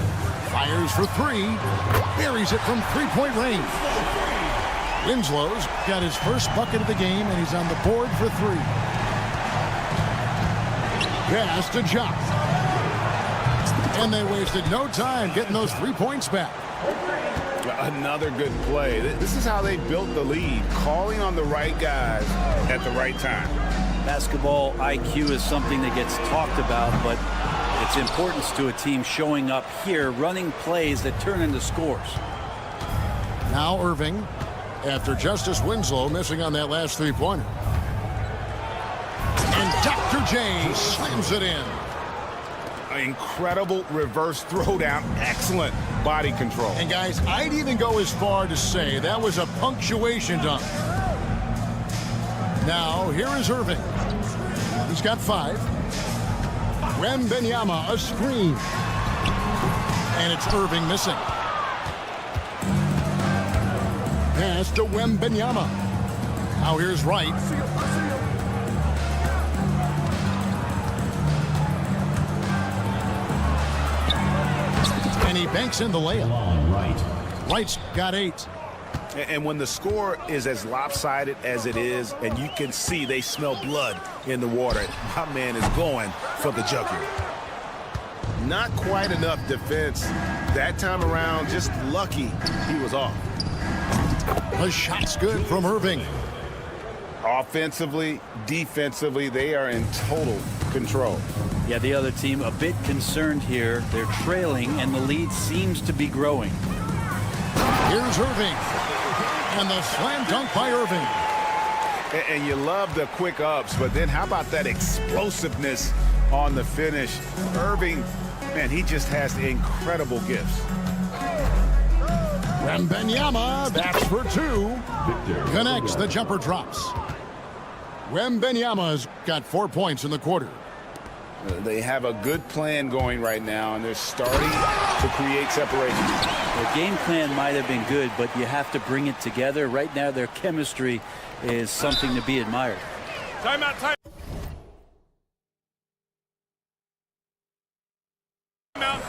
S6: Fires for 3. Buries it from three-point range. Winslow's got his first bucket of the game, and he's on the board for 3. Pass to Jock. And they wasted no time getting those 3 points back.
S7: Another good play. This is how they built the lead, calling on the right guys at the right time.
S3: Basketball IQ is something that gets talked about, but its importance to a team showing up here, running plays that turn into scores.
S6: Now Irving, after Justice Winslow missing on that last 3-pointer. And Dr. J slams it in.
S7: Incredible reverse throwdown. Excellent body control.
S6: And guys, I'd even go as far to say that was a punctuation dunk. Now, here is Irving. He's got 5. Wembanyama, a screen. And it's Irving missing. Pass to Wembanyama. Now here's Wright. And he banks in the layup. Wright's got 8.
S7: And when the score is as lopsided as it is, and you can see they smell blood in the water, my man is going for the jugular. Not quite enough defense that time around. Just lucky he was off.
S6: The shot's good from Irving.
S7: Offensively, defensively, they are in total control.
S3: Yeah, the other team a bit concerned here. They're trailing, and the lead seems to be growing.
S6: Here's Irving. And the slam dunk by Irving.
S7: And you love the quick ups, but then how about that explosiveness on the finish? Irving, man, he just has incredible gifts.
S6: Wembanyama, that's for 2. Connects, the jumper drops. Wembanyama's got 4 points in the quarter.
S7: They have a good plan going right now, and they're starting to create separation.
S3: The game plan might have been good, but you have to bring it together. Right now, their chemistry is something to be admired.
S2: Timeout, time. Timeout.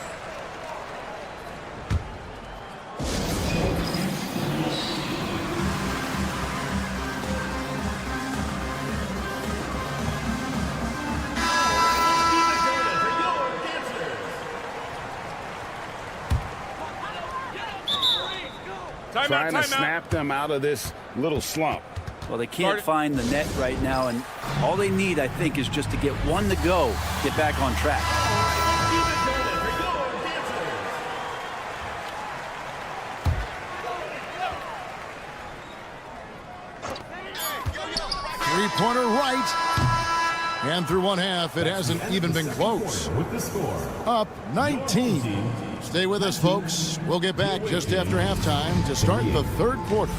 S7: Trying to snap them out of this little slump.
S3: Well, they can't find the net right now, and all they need, I think, is just to get one to go, get back on track.
S6: Three-pointer right. And through one half, it hasn't even been close. Up 19. Stay with us, folks. We'll get back just after halftime to start the third quarter.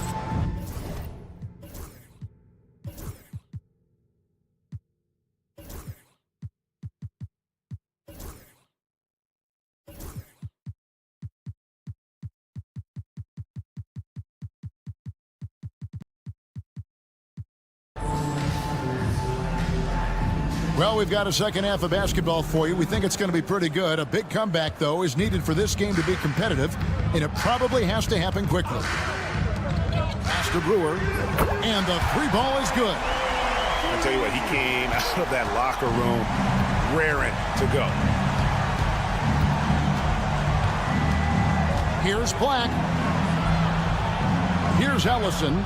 S6: Well, we've got a second half of basketball for you. We think it's going to be pretty good. A big comeback, though, is needed for this game to be competitive, and it probably has to happen quickly. Pass to Brewer, and the 3-ball is good.
S7: I tell you what, he came out of that locker room raring to go.
S6: Here's Black. Here's Ellison.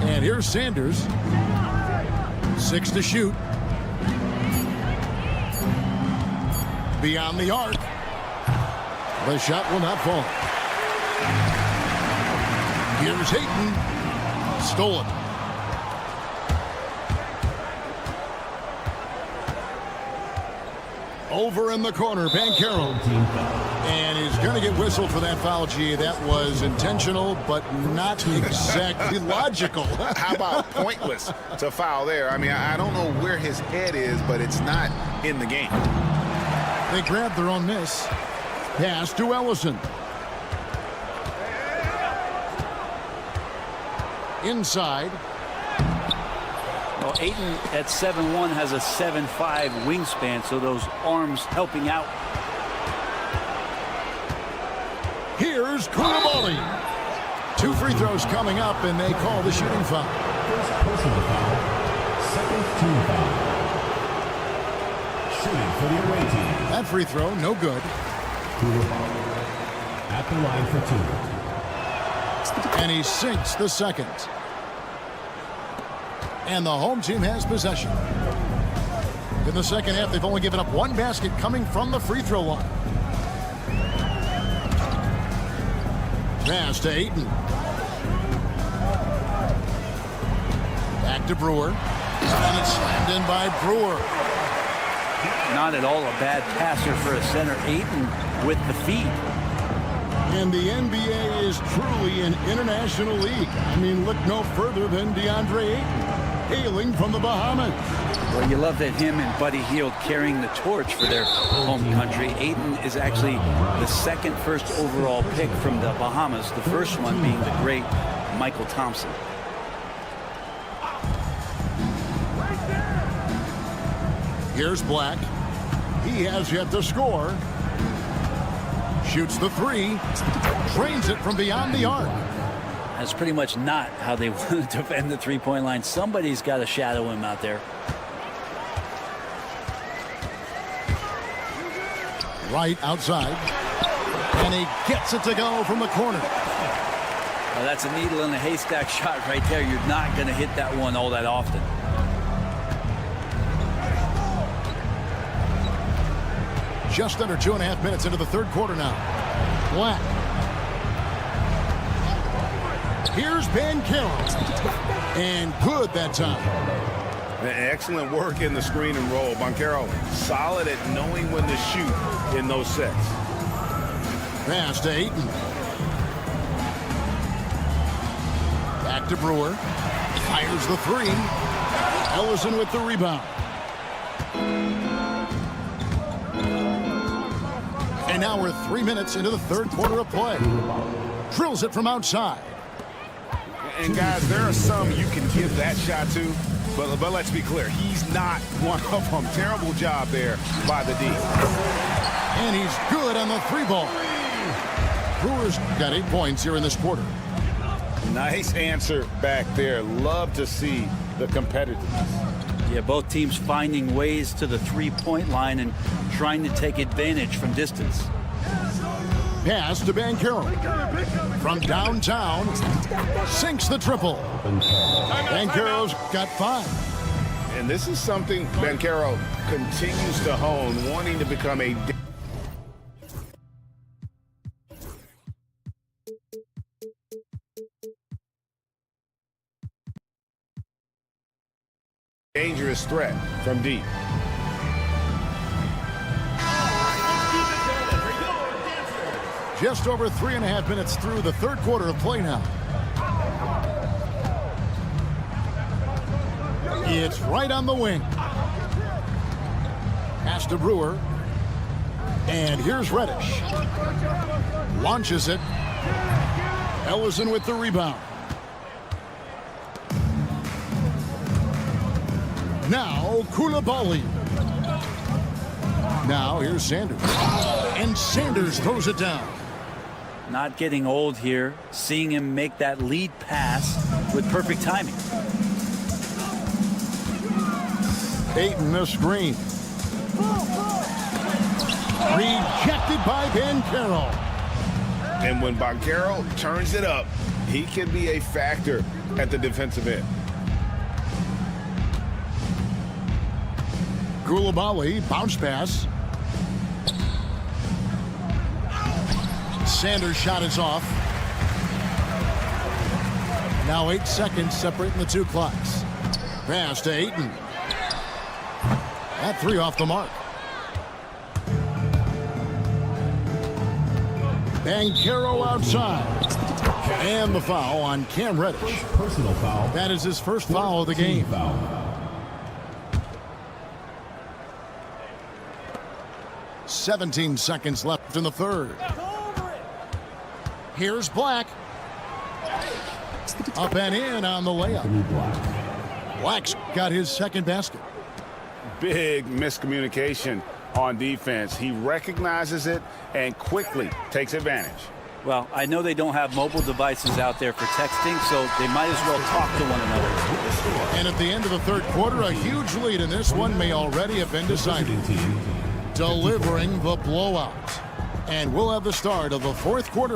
S6: And here's Sanders. 6 to shoot. Beyond the arc. The shot will not fall. Here's Ayton. Stolen. Over in the corner, Banchero. And he's going to get whistled for that foul, G. That was intentional, but not exactly logical.
S7: How about pointless to foul there? I mean, I don't know where his head is, but it's not in the game.
S6: They grabbed their own miss. Pass to Ellison. Inside.
S3: Well, Ayton at 7'1" has a 7'5" wingspan, so those arms helping out.
S6: Here's Koulibaly. 2 free throws coming up, and they call the shooting foul.
S4: First personal foul. Second team foul. Shooting for the away team.
S6: That free throw, no good.
S4: Koulibaly at the line for 2.
S6: And he sinks the second. And the home team has possession. In the second half, they've only given up 1 basket coming from the free throw line. Pass to Ayton. Back to Brewer. And it's slammed in by Brewer.
S3: Not at all a bad passer for a center. Ayton with the feed.
S6: And the NBA is truly an international league. I mean, look no further than DeAndre Ayton, hailing from the Bahamas.
S3: Well, you love that him and Buddy Hield carrying the torch for their home country. Ayton is actually the second first overall pick from the Bahamas, the first one being the great Michael Thompson.
S6: Here's Black. He has yet to score. Shoots the 3. Drains it from beyond the arc.
S3: That's pretty much not how they want to defend the three-point line. Somebody's got to shadow him out there.
S6: Right outside. And he gets it to go from the corner.
S3: Well, that's a needle in a haystack shot right there. You're not going to hit that one all that often.
S6: Just under 2.5 minutes into the third quarter now. Black. Here's Banchero. And good that time.
S7: Excellent work in the screen and roll. Banchero solid at knowing when to shoot in those sets.
S6: Pass to Ayton. Back to Brewer. Fires the 3. Ellison with the rebound. And now we're 3 minutes into the third quarter of play. Drills it from outside.
S7: And guys, there are some you can give that shot to, but let's be clear, he's not one of them. Terrible job there by the D.
S6: And he's good on the 3 ball. Brewers got 8 points here in this quarter.
S7: Nice answer back there. Love to see the competitiveness.
S3: Yeah, both teams finding ways to the three-point line and trying to take advantage from distance.
S6: Pass to Banchero. From downtown, sinks the triple. Banchero's got 5.
S7: And this is something Banchero continues to hone, wanting to become a dangerous threat from deep.
S6: Just over 3.5 minutes through the third quarter of play now. It's right on the wing. Pass to Brewer. And here's Reddish. Launches it. Ellison with the rebound. Now Koulibaly. Now here's Sanders. And Sanders throws it down.
S3: Not getting old here. Seeing him make that lead pass with perfect timing.
S6: Ayton the screen. Rejected by Banchero.
S7: And when Banchero turns it up, he can be a factor at the defensive end.
S6: Koulibaly, bounce pass. Sanders' shot is off. Now 8 seconds separating the two clocks. Pass to Ayton. That three off the mark. Banchero outside. And the foul on Cam Reddish.
S4: Personal foul.
S6: That is his first foul of the game.
S4: Foul.
S6: "17 seconds left in the third. Here's Black. Up and in on the layup. Black's got his second basket.
S7: Big miscommunication on defense. He recognizes it and quickly takes advantage.
S3: Well, I know they don't have mobile devices out there for texting, so they might as well talk to one another.
S6: And at the end of the third quarter, a huge lead in this one may already have been decided. Delivering the blowout. And we'll have the start of the fourth quarter.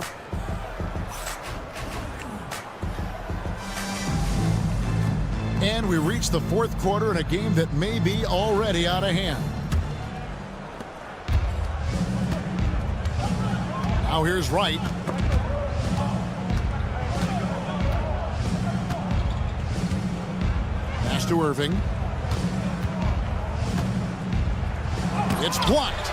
S6: And we reach the fourth quarter in a game that may be already out of hand. Now here's Wright. Pass to Irving. It's blocked.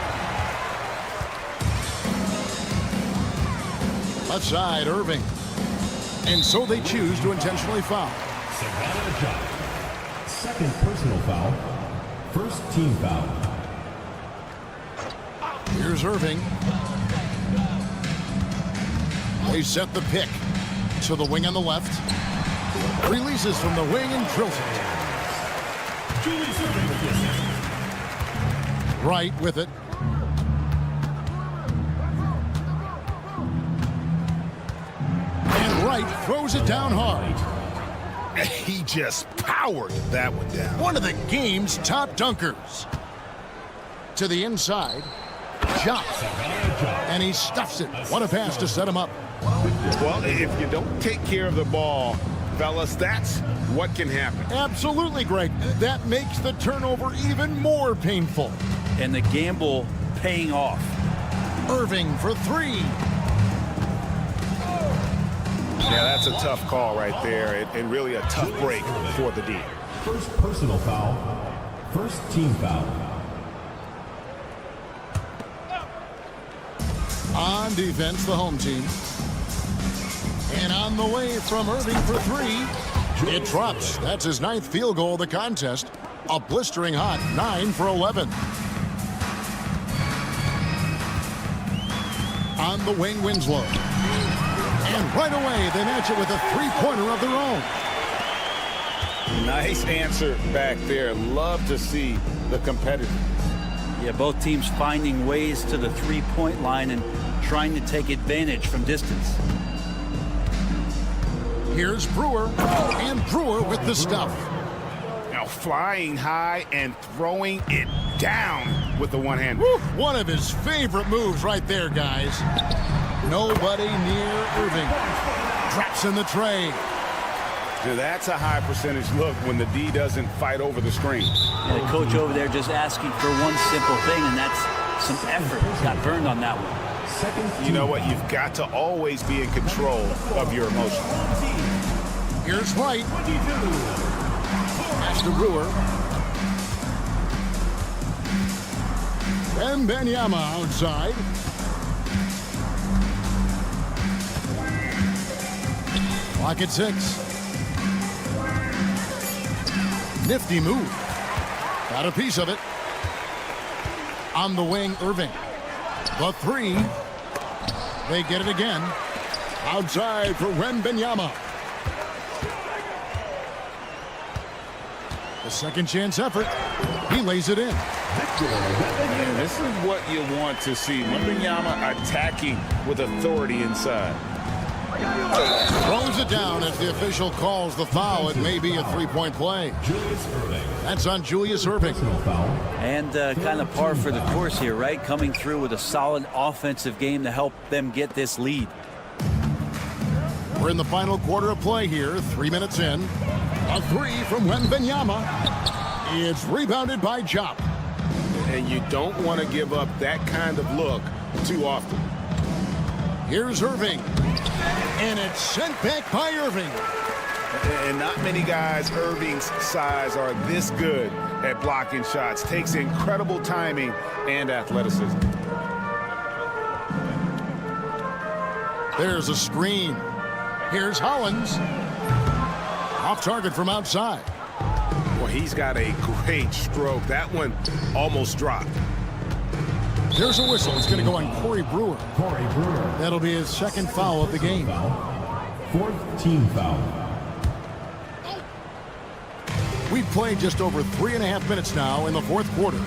S6: Left side, Irving. And so they choose to intentionally foul.
S4: Second personal foul. First team foul.
S6: Here's Irving. They set the pick to the wing on the left. Releases from the wing and drills it. Wright with it. And Wright throws it down hard.
S7: He just powered that one down.
S6: One of the game's top dunkers. To the inside. Jump. And he stuffs it. What a pass to set him up.
S7: Well, if you don't take care of the ball, fellas, that's what can happen.
S6: Absolutely, Greg. That makes the turnover even more painful.
S3: And the gamble paying off.
S6: Irving for three.
S7: Yeah, that's a tough call right there, and really a tough break for the D.
S4: First personal foul. First team foul.
S6: On defense, the home team. And on the way from Irving for three. It drops. That's his 9th field goal of the contest. A blistering hot 9 for 11. On the wing, Winslow. And right away, they match it with a three-pointer of their own.
S7: Nice answer back there. Love to see the competitive.
S3: Yeah, both teams finding ways to the three-point line and trying to take advantage from distance.
S6: Here's Brewer. And Brewer with the stuff.
S7: Now flying high and throwing it down with the one hand.
S6: Woo, one of his favorite moves right there, guys. Nobody near Irving. Drops in the tray.
S7: Dude, that's a high percentage look when the D doesn't fight over the screen.
S3: And the coach over there just asking for one simple thing, and that's some effort. Got burned on that one.
S7: You know what? You've got to always be in control of your emotions.
S6: Here's Wright. Pass to Brewer. And Benyama outside. Clock at 6. Nifty move. Got a piece of it. On the wing, Irving. The three. They get it again. Outside for Wembanyama. The second chance effort. He lays it in.
S7: And this is what you want to see. Wembanyama attacking with authority inside.
S6: Throws it down as the official calls the foul. It may be a three-point play. That's on Julius Irving.
S3: And kind of par for the course here, right? Coming through with a solid offensive game to help them get this lead.
S6: We're in the final quarter of play here. 3 minutes in. A three from Wembanyama. It's rebounded by Jop.
S7: And you don't want to give up that kind of look too often.
S6: Here's Irving. And it's sent back by Irving.
S7: And not many guys Irving's size are this good at blocking shots. Takes incredible timing and athleticism.
S6: There's a screen. Here's Hollins. Off target from outside.
S7: Well, he's got a great stroke. That one almost dropped.
S6: There's a whistle. It's going to go on Corey Brewer.
S4: Corey Brewer.
S6: That'll be his second foul of the game.
S4: Fourth team foul.
S6: We've played just over 3.5 minutes now in the fourth quarter.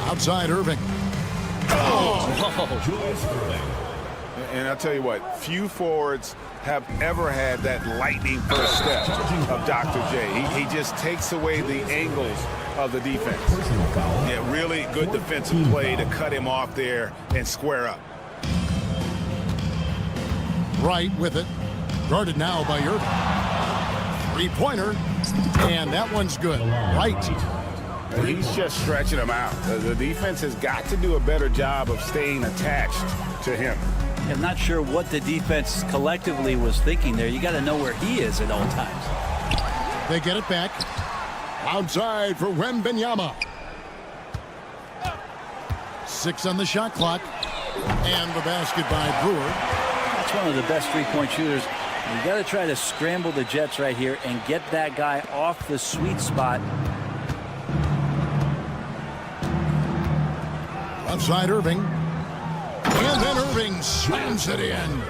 S6: Outside Irving.
S4: Julius Irving.
S7: And I'll tell you what, few forwards have ever had that lightning first step of Dr. J. He just takes away the angles of the defense.
S4: Personal foul.
S7: Yeah, really good defensive play to cut him off there and square up.
S6: Right with it. Guarded now by Irving. Three-pointer. And that one's good. Right.
S7: He's just stretching him out. The defense has got to do a better job of staying attached to him.
S3: I'm not sure what the defense collectively was thinking there. You got to know where he is at all times.
S6: They get it back. Outside for Wembanyama. 6 on the shot clock. And the basket by Brewer.
S3: That's one of the best three-point shooters. You got to try to scramble the Jets right here and get that guy off the sweet spot.
S6: Outside Irving. And then Irving slams it in.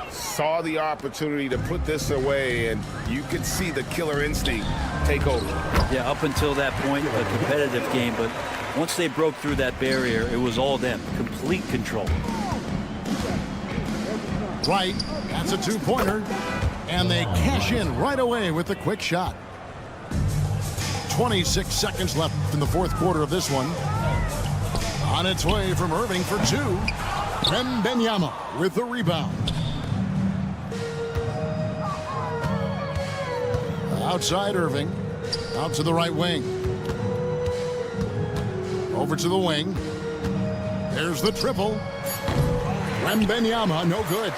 S7: Saw the opportunity to put this away, and you could see the killer instinct take over.
S3: Yeah, up until that point, a competitive game, but once they broke through that barrier, it was all them. Complete control.
S6: Right. That's a two-pointer. And they cash in right away with the quick shot. 26 seconds left in the fourth quarter of this one. On its way from Irving for 2. Wembanyama with the rebound. Outside Irving. Out to the right wing. Over to the wing. There's the triple. Wembanyama, no good.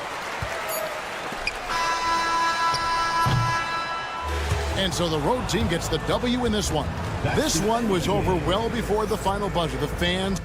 S6: And so the road team gets the W in this one. This one was over well before the final buzzer. The fans